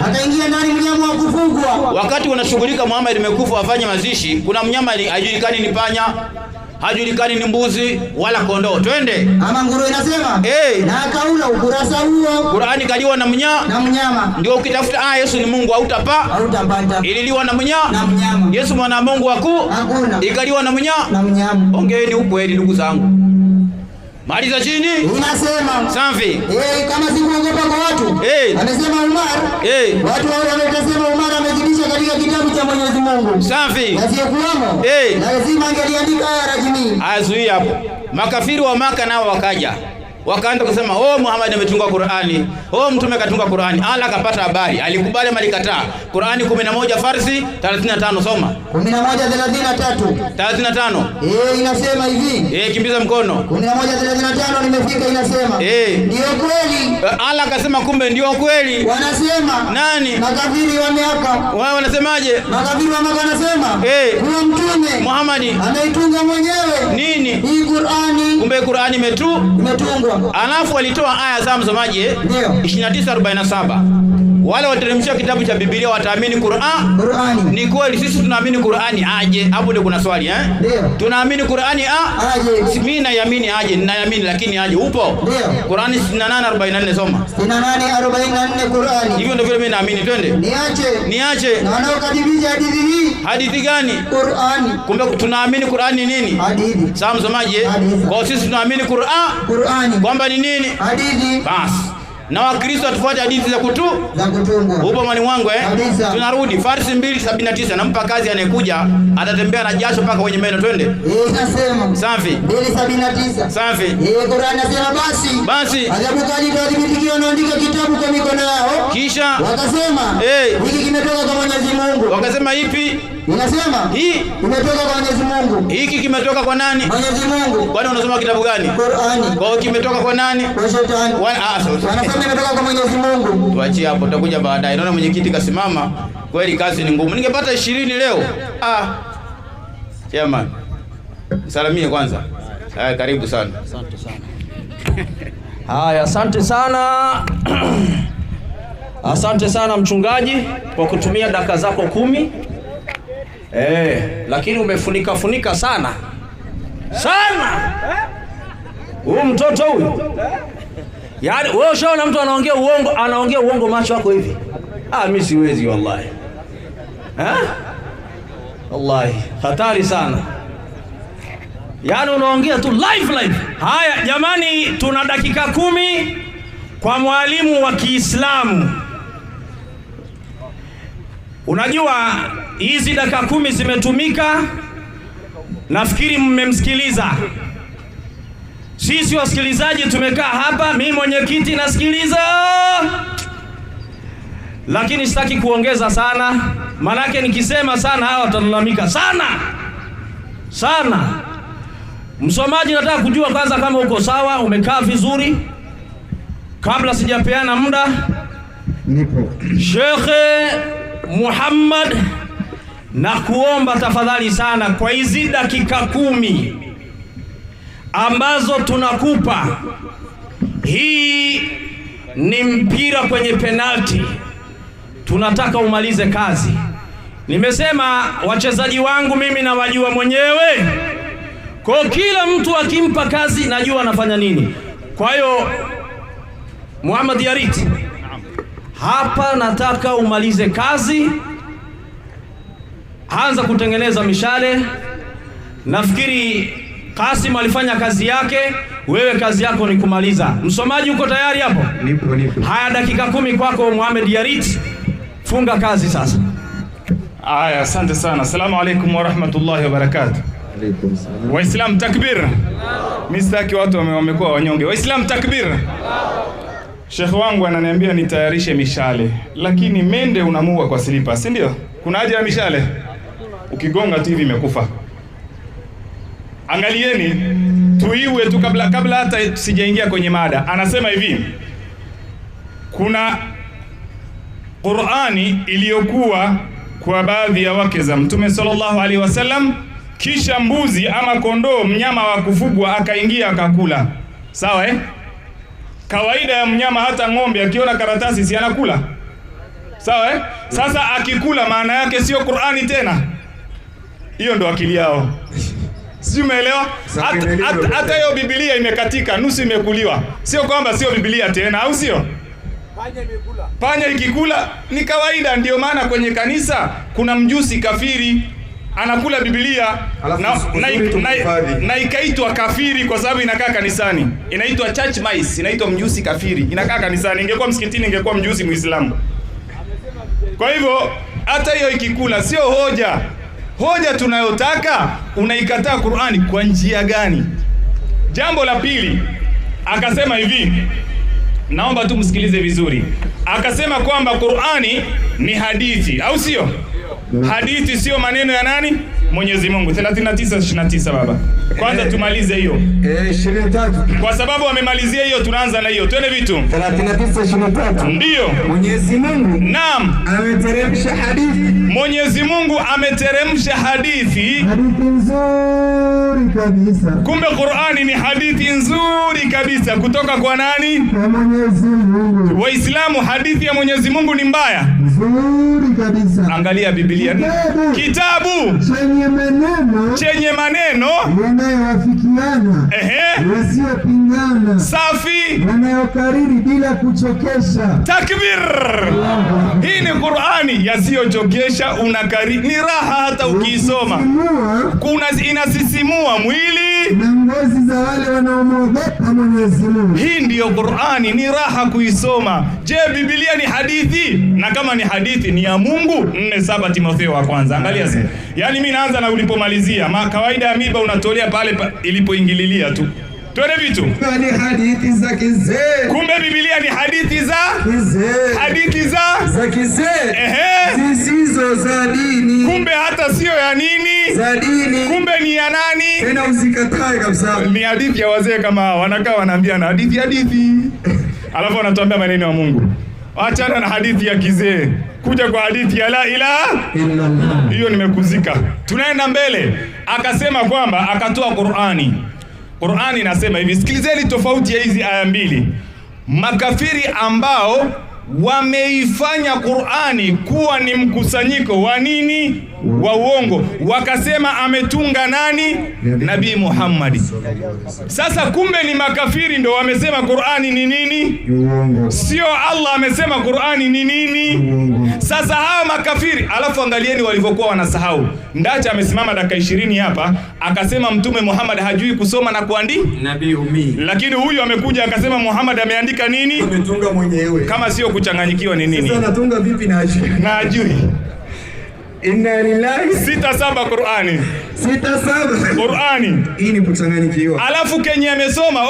Akaingia ndani mnyama wa kufugwa. Wakati wanashughulika Muhammad imekufa wafanye mazishi, kuna mnyama hajulikani ni panya, hajulikani ni mbuzi wala kondoo. Twende. Ama nguruwe inasema. Na akaula ukurasa huo. Qur'ani kaliwa na mnyama. Ndio ukitafuta Yesu ni Mungu hautapata. Ililiwa na mnyama. Yesu mwana Mungu hakuna. Ikaliwa na mnyama. Ongeeni ukweli ndugu zangu. Maliza chini. Inasema. Safi. Kama sikuogopa kwa watu. Amesema Umar. Watu wao wamesema Umar amezidisha katika kitabu cha Mwenyezi Mungu. Safi. Na sio kuamo. Lazima angeliandika aya rajmi. Azuia hapo. Makafiri wa Maka nao wakaanza kusema Muhammad ametunga Qur'ani. Mtume katunga Qur'ani. Allah akapata habari. Alikubali ama alikataa? Qur'ani 11 Farsi 35 soma. 35. Inasema hivi. Kimbiza mkono. 11:35 nimefika inasema. Ndio kweli. Allah akasema kumbe ndio kweli. Wanasema. Nani? Makafiri wa Maka. Wao wanasemaje? Makafiri wa Maka wanasema. Huyo mtume Muhammad ameitunga mwenyewe. Nini? Hii Qur'ani. Kumbe Qur'ani imetungwa. Alafu walitoa aya za msomaji 29:47. Wale wateremsha kitabu cha Biblia wataamini Qur'ani. Ni kweli sisi tunaamini Qur'ani aje. Hapo ndio kuna swali Tunaamini Qur'ani aje. Mimi naamini aje, ninaamini lakini aje. Upo? Qur'ani 68:44 soma. 68:44 Qur'ani. Hivyo ndio vile mimi naamini. Twende. Niache. Na wanaokadhibisha hadithi hii. Hadithi gani? Qur'ani. Kumbe tunaamini Qur'ani nini? Hadithi. Sawa msomaji Kwa sisi tunaamini Qur'ani. Kwamba ni nini? Hadithi. Basi. Na Wakristo tufuate hadithi za kutungwa. Upo mwalimu wangu Tunarudi Farsi 2:79. Nampa kazi anayekuja atatembea na jasho mpaka kwenye meno. Twende. Inasema. Safi. 2:79. Safi. Qur'ani inasema basi. Ajabu kali wadhibitikio wanaandika kitabu kwa mikono yao. Kisha wakasema hiki kimetoka kwa Mwenyezi Mungu. Wakasema ipi? Inasema hii imetoka kwa Mwenyezi Mungu. Hiki kimetoka kwa nani? Mwenyezi Mungu. Kwani unasoma kitabu gani? Qur'ani. Kwa hiyo kimetoka kwa nani? Kwa shetani. Wanasema imetoka kwa Mwenyezi Mungu. Tuachie hapo, tutakuja baadaye. Naona mwenyekiti kasimama. Kweli kazi ni ngumu. Ningepata 20 leo. Chairman. Salamie kwanza. Haya, karibu sana. Asante sana. Haya, asante sana. Asante sana mchungaji kwa kutumia dakika zako 10. Lakini umefunika sana. Sana. Huyu mtoto huyu. Yaani wewe ushaona mtu anaongea uongo macho yako hivi? Mimi siwezi wallahi. Wallahi, hatari sana. Yaani unaongea tu live. Haya jamani, tuna dakika 10 kwa mwalimu wa Kiislamu. Unajua hizi dakika 10 zimetumika, nafikiri mmemsikiliza. Sisi wasikilizaji tumekaa hapa, mimi mwenyekiti nasikiliza. Lakini sitaki kuongeza sana, manake nikisema sana hawa watalalamika sana. Msomaji, nataka kujua kwanza kama uko sawa, umekaa vizuri. Kabla sijapeana muda, nipo. Sheikh Muhammad, na kuomba tafadhali sana kwa hizi dakika 10 ambazo tunakupa, hii ni mpira kwenye penalti, tunataka umalize kazi. Nimesema wachezaji wangu mimi nawajua mwenyewe, kwa kila mtu akimpa kazi najua anafanya nini. Kwa hiyo Muhammad Yarit, hapa nataka umalize kazi, anza kutengeneza mishale. Nafikiri Kasim alifanya kazi yake, wewe kazi yako ni kumaliza. Msomaji uko tayari hapo? Nipo. Haya, dakika 10 kwako Muhammad Yarit, funga kazi sasa. Haya, asante sana. Asalamu alaykum wa rahmatullahi wa barakatuh. Alaykum salam. Waislamu takbir. Mimi sitaki watu wamekuwa wanyonge. Waislamu takbir. Sheikh wangu ananiambia nitayarishe mishale, lakini mende unamua kwa slipa, si ndio? Kuna haja ya mishale? Ukigonga tu hivi imekufa. Angalieni, tuiwe tu kabla hata sijaingia kwenye mada. Anasema hivi, kuna Qur'ani iliyokuwa kwa baadhi ya wake za Mtume sallallahu alaihi wasallam, kisha mbuzi ama kondoo, mnyama wa kufugwa, akaingia akakula. Sawa Kawaida ya mnyama, hata ng'ombe akiona karatasi si anakula. Sawa Sasa akikula maana yake sio Qur'ani tena. Hiyo ndo akili yao. Sio, umeelewa? Hata hiyo Biblia imekatika, nusu imekuliwa. Sio kwamba sio Biblia tena, au sio? Panya ikikula ni kawaida. Ndio maana kwenye kanisa kuna mjusi kafiri anakula Biblia na ikaitwa kafiri kwa sababu inakaa kanisani. Inaitwa church mice, inaitwa mjusi kafiri, inakaa kanisani. Ingekuwa msikitini ingekuwa mjusi Muislamu. Kwa hivyo hata hiyo ikikula sio hoja. Hoja tunayotaka, unaikataa Qur'ani kwa njia gani? Jambo la pili, akasema hivi, naomba tu msikilize vizuri. Akasema kwamba Qur'ani ni hadithi, au sio? Hadithi sio maneno ya nani? Mwenyezi Mungu. 39:29 baba. Kwanza tumalize hiyo. 23. Kwa sababu wamemalizia hiyo, tunaanza na hiyo. Twende vitu. 39:23. Ndio. Mwenyezi Mungu. Naam. Ameteremsha hadithi. Mwenyezi Mungu ameteremsha hadithi. Hadithi nzuri kabisa. Kumbe Qur'ani ni hadithi nzuri kabisa kutoka kwa nani? Kwa Mwenyezi Mungu. Waislamu, hadithi ya Mwenyezi Mungu ni mbaya? Nzuri kabisa. Angalia Biblia. Kitabu chenye maneno yanayowafikiana, yasiyopingana, safi, yanayokariri bila kuchokesha. Takbir! Hii ni Qur'ani yasiyochokesha, unakariri, ni raha hata ukiisoma. Inasisimua mwili na ngozi za wale wanaomwogopa Mwenyezi Mungu. Hii ndiyo Qur'ani, ni raha kuisoma. Je, Biblia ni hadithi? Na kama ni hadithi ni ya Mungu? 4:7 Timotheo wa kwanza. Angalia sasa. Yaani mimi naanza na ulipomalizia. Kawaida ya miba unatolea pale ilipoingililia tu. Twende vitu. Ni hadithi za kizee. Kumbe Biblia ni hadithi za kizee. Hadithi za kizee. Zisizo za dini. Kumbe hata sio ya nini? Za dini. Kumbe ni ya nani? Tena usikatae kabisa. Ni hadithi ya wazee kama wanakaa wanaambia na hadithi. Alafu wanatuambia maneno ya Mungu. Achana na hadithi ya kizee, kuja kwa hadithi ya la ilaha illallah. Hiyo nimekuzika. Tunaenda mbele. Akasema kwamba akatoa Qur'ani. Qur'ani inasema hivi, sikilizeni tofauti ya hizi aya mbili. Makafiri ambao wameifanya Qur'ani kuwa ni mkusanyiko wa nini? Wa uongo. Wakasema ametunga nani? Nabii Muhammad. Sasa kumbe ni makafiri ndo wamesema Qur'ani ni nini? Sio Allah amesema Qur'ani ni nini? Sasa hawa makafiri, alafu angalieni walivyokuwa wanasahau. Ndacha amesimama dakika 20 hapa akasema Mtume Muhammad hajui kusoma na kuandika, Nabii Ummi. lakini huyu amekuja akasema Muhammad ameandika nini? Ametunga mwenyewe. Kama sio kuchanganyikiwa ni nini? Sasa anatunga vipi na hajui? Na hajui. Inna lillahi. 6-7 Qur'ani. 6-7 Qur'ani. Hii ni kuchanganyikiwa. Alafu Kenya amesoma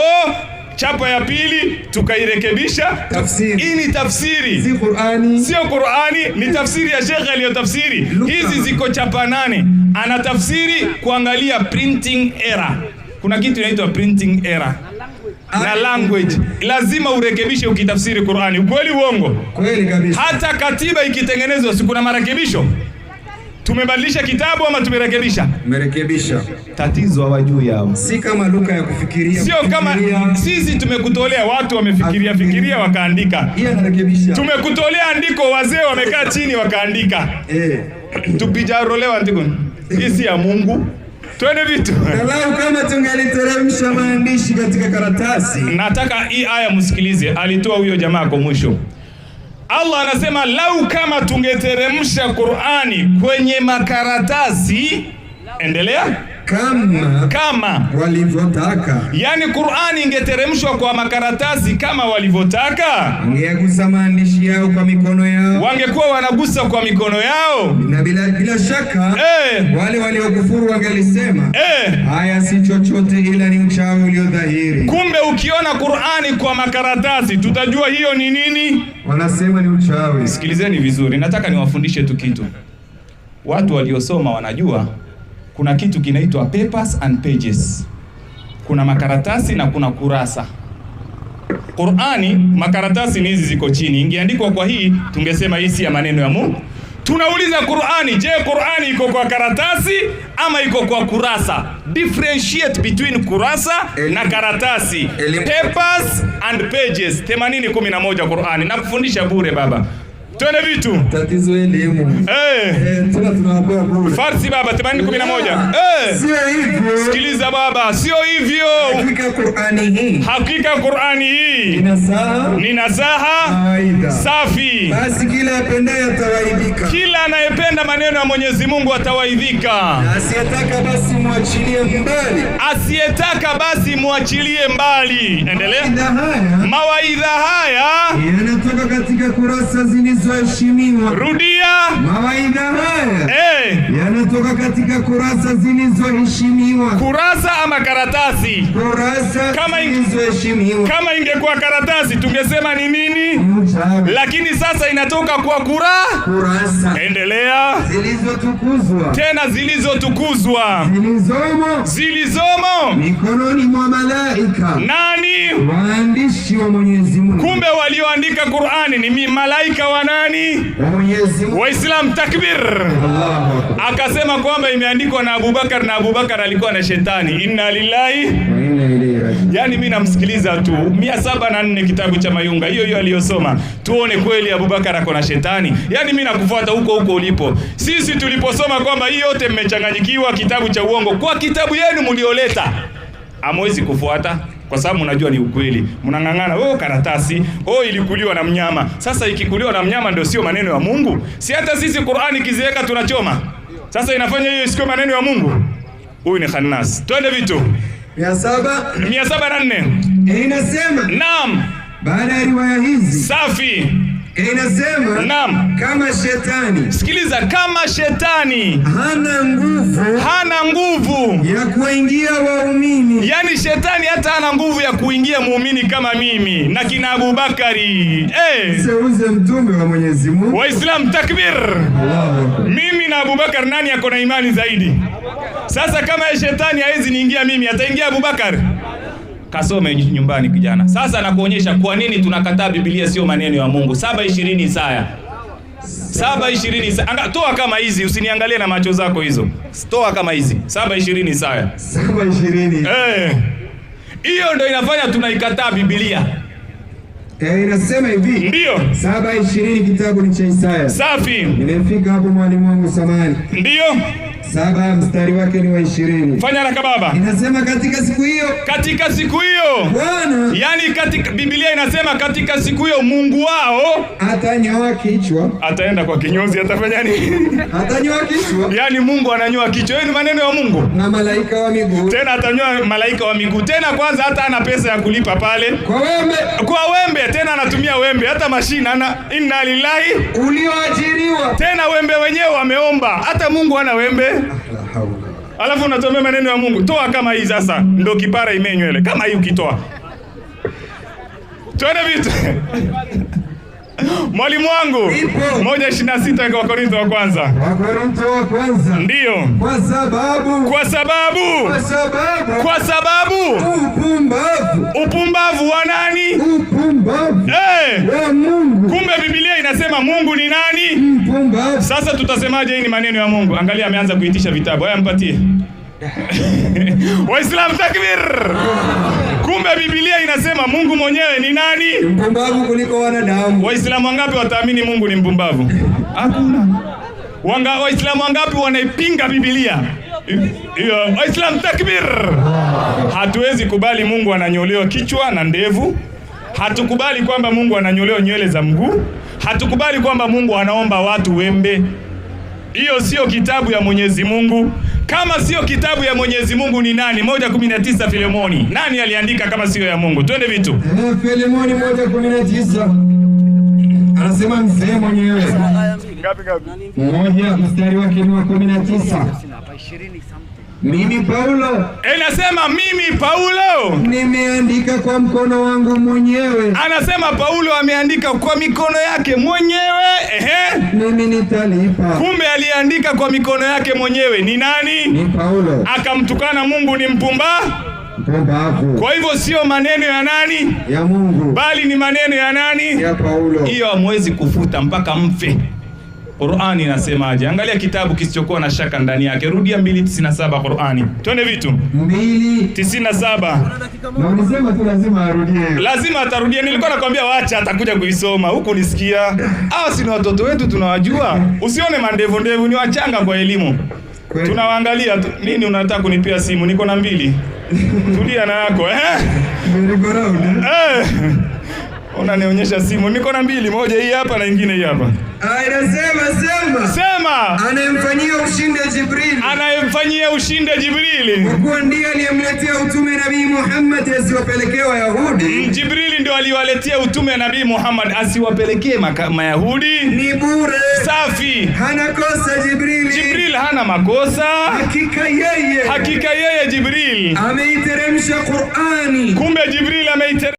chapa ya pili tukairekebisha. Tafsiri. Hii ni tafsiri. Si Qur'ani. Sio Qur'ani, ni tafsiri ya Sheikh aliyotafsiri. Hizi ziko chapa 8. Ana tafsiri kuangalia printing error. Kuna kitu inaitwa printing error. Na language. Lazima urekebishe ukitafsiri Qur'ani. Ukweli uongo? Kweli kabisa. Hata katiba ikitengenezwa si kuna marekebisho? Tumebadilisha kitabu ama tumerekebisha? Merekebisha. Tatizo hawajui hao. Si kama lugha ya kufikiria. Sio kama sisi tumekutolea, watu wamefikiria wakaandika. Hii anarekebisha. Tumekutolea andiko, wazee wamekaa chini wakaandika. Tupijarolewa andiko. Hii si ya Mungu. Twende vitu. Kalau kama tungeliteremsha maandishi katika karatasi. Nataka hii aya msikilize, alitoa huyo jamaa kwa mwisho. Allah anasema lau kama tungeteremsha Qur'ani kwenye makaratasi, endelea, kama walivyotaka, yani Qur'ani ingeteremshwa kwa makaratasi kama walivyotaka, wangegusa maandishi yao kwa mikono yao, wangekuwa wanagusa kwa mikono yao, na bila shaka wale waliokufuru wangelisema haya si chochote ila ni uchawi uliodhahiri. Kumbe ukiona Qur'ani kwa makaratasi tutajua hiyo ni nini? Wanasema ni uchawi. Sikilizeni vizuri, nataka niwafundishe tu kitu. Watu waliosoma wanajua kuna kitu kinaitwa papers and pages. Kuna makaratasi na kuna kurasa. Qur'ani makaratasi ni hizi ziko chini. Ingeandikwa kwa hii tungesema hii si ya maneno ya Mungu. Tunauliza Qur'ani, je, Qur'ani iko kwa karatasi ama iko kwa kurasa? Differentiate between kurasa na karatasi. Papers and pages. 80-11 Qur'ani. Nakufundisha bure baba. Twende vitu. Tatizo elimu. Tuna tunawapewa bure. Farsi baba 80-11. Sio hivyo. Sikiliza baba, sio hivyo. Hakika Qur'ani hii. Hakika Qur'ani hii. Ni nasaha. Safi. Basi kila apendaye atawaidhika. Kila anayependa maneno ya Mwenyezi Mungu atawaidhika. Asiyetaka basi muachilie mbali. Asiyetaka basi muachilie mbali. Endelea. Mawaidha haya yanatoka katika kurasa zilizoheshimiwa. Rudia. Mawaidha haya yanatoka katika kurasa zilizoheshimiwa. Kurasa ama karatasi? Kurasa zilizoheshimiwa. Kama ingekuwa karatasi tungesema ni nini? Lakini sasa inatoka kwa kurasa. Endelea. Zilizotukuzwa. Tena zilizotukuzwa. Zilizomo mikononi mwa malaika. Nani? Waandishi wa Mwenyezi Mungu. Kumbe walioandika Qur'ani ni malaika wa nani? Wa Mwenyezi Mungu. Waislam takbir. Allahu Akbar. Akasema kwamba imeandikwa na Abubakar, na Abubakar alikuwa na shetani. Inna lillahi wa inna ilaihi raji'un. Yani mimi namsikiliza tu 704 kitabu cha Mayunga hiyo aliyosoma, tuone kweli Abubakar ako na shetani. Yani mimi nakufuata huko ulipo. Sisi tuliposoma kwamba hii yote mmechanganyikiwa, kitabu cha uongo, kwa kitabu yenu mlioleta hamwezi kufuata kwa sababu mnajua ni ukweli. Mnang'ang'ana karatasi, ilikuliwa na mnyama. Sasa ikikuliwa na mnyama ndio sio maneno ya Mungu? Si hata sisi Qur'ani kiziweka tunachoma. Sasa inafanya hiyo sio maneno ya Mungu? Huyu ni khannas. Twende vitu. 704. Inasema. Naam. Baada ya riwaya hizi. Safi. Inasema. Naam. Kama shetani. Sikiliza, kama shetani hana nguvu ya kuingia waumini. Yani shetani hata hana nguvu ya kuingia muumini kama mimi na kina Abubakari. Seuze mtume wa Mwenyezi Mungu. Waislam takbir. Mimi na Abubakar nani yako na imani zaidi? Sasa kama shetani hawezi niingia mimi, ataingia Abubakar? Kasome nyumbani kijana. Sasa nakuonyesha kwa nini tunakataa Biblia sio maneno ya Mungu. 7:20 Isaya. 7:20 Isaya. Toa kama hizi, usiniangalie na macho zako hizo. Toa kama hizi. 7:20 Isaya. 7:20. Hiyo ndio inafanya tunaikataa Biblia. Inasema hivi. Ndio. 7:20 kitabu ni cha Isaya. Safi. Nimefika hapo mwalimu wangu samani. Ndio. 7 mstari wake ni wa 20. Fanya haraka baba. Inasema katika siku hiyo. Katika siku hiyo. Bwana. Yaani katika Biblia inasema katika siku hiyo Mungu wao atanyoa kichwa. Ataenda kwa kinyozi, atafanya nini? Atanyoa kichwa. Yaani Mungu ananyoa kichwa. Hiyo ni maneno ya Mungu. Na malaika wa miguu. Tena atanyoa malaika wa miguu. Tena kwanza hata ana pesa ya kulipa pale. Kwa wembe. Kwa wembe, tena anatumia wembe, hata mashine ana inna lillahi ulioajiriwa. Tena wembe wenyewe wameomba. Hata Mungu ana wembe. Alafu unatomea maneno ya Mungu. Toa kama hii sasa. Ndio kipara imenywele. Kama hii ukitoa. Tuone vitu. Mwalimu wangu 1:26 kwa Korintho wa kwanza. Wakorintho wa kwanza. Ndio. Kwa sababu upumbavu wa nani? Upumbavu wa Mungu. Kumbe Biblia inasema Mungu ni nani? Mpumbavu. Sasa tutasemaje hii ni maneno ya Mungu? Angalia ameanza kuitisha vitabu. Haya mpatie. Waislamu takbir. Kumbe Biblia inasema Mungu mwenyewe ni nani? Mpumbavu kuliko wanadamu. Waislamu wangapi wataamini Mungu ni mpumbavu? Hakuna. Waislamu wangapi wanaipinga Biblia? Waislamu takbir. Hatuwezi kubali Mungu ananyolewa kichwa na ndevu. Hatukubali kwamba Mungu ananyolewa nywele za mguu. Hatukubali kwamba Mungu anaomba watu wembe. Hiyo sio kitabu ya Mwenyezi Mungu. Kama sio kitabu ya Mwenyezi Mungu ni nani? 1:19 Filemoni. Nani aliandika kama sio ya Mungu? Twende vitu. Filemoni 1:19. Anasema mzee mwenyewe. Ngapi? 1 mstari wake ni wa 19. Mimi Paulo. Anasema mimi Paulo nimeandika kwa mkono wangu mwenyewe. Anasema Paulo ameandika kwa mikono yake mwenyewe. Mimi nitalipa. Kumbe aliandika kwa mikono yake mwenyewe. Ni nani? Ni Paulo. Akamtukana Mungu ni mpumbavu. Kwa hivyo sio maneno ya nani? Ya Mungu. Bali ni maneno ya nani? Ya Paulo. Hiyo hamwezi kufuta mpaka mfe. Qur'ani inasemaje? Angalia kitabu kisichokuwa na shaka ndani yake. Rudia 2:97 Qur'ani. Twende vitu. 2:97. Na ulisema tu lazima arudie. Lazima atarudia. Nilikuwa nakwambia waacha atakuja kuisoma. Huko nisikia. Hao si ni watoto wetu tunawajua. Usione mandevu ndevu ni wachanga kwa elimu. Tunawaangalia tu. Nini unataka kunipia simu? Niko na 2. Tulia na yako, unanionyesha simu. Niko na 2, moja hii hapa na nyingine hii hapa. Sema. Anayemfanyia ushindi Jibril. Anayemfanyia ushindi Jibril. Kwa kuwa ndiye aliyemletea utume Nabii Muhammad asiwapelekee Wayahudi. Jibril ndio aliwaletea utume Nabii Muhammad asiwapelekee Mayahudi. Ni bure. Safi. Hana kosa Jibril. Jibril hana makosa. Hakika yeye Jibril ameiteremsha Qur'ani. Kumbe Jibril ameiteremsha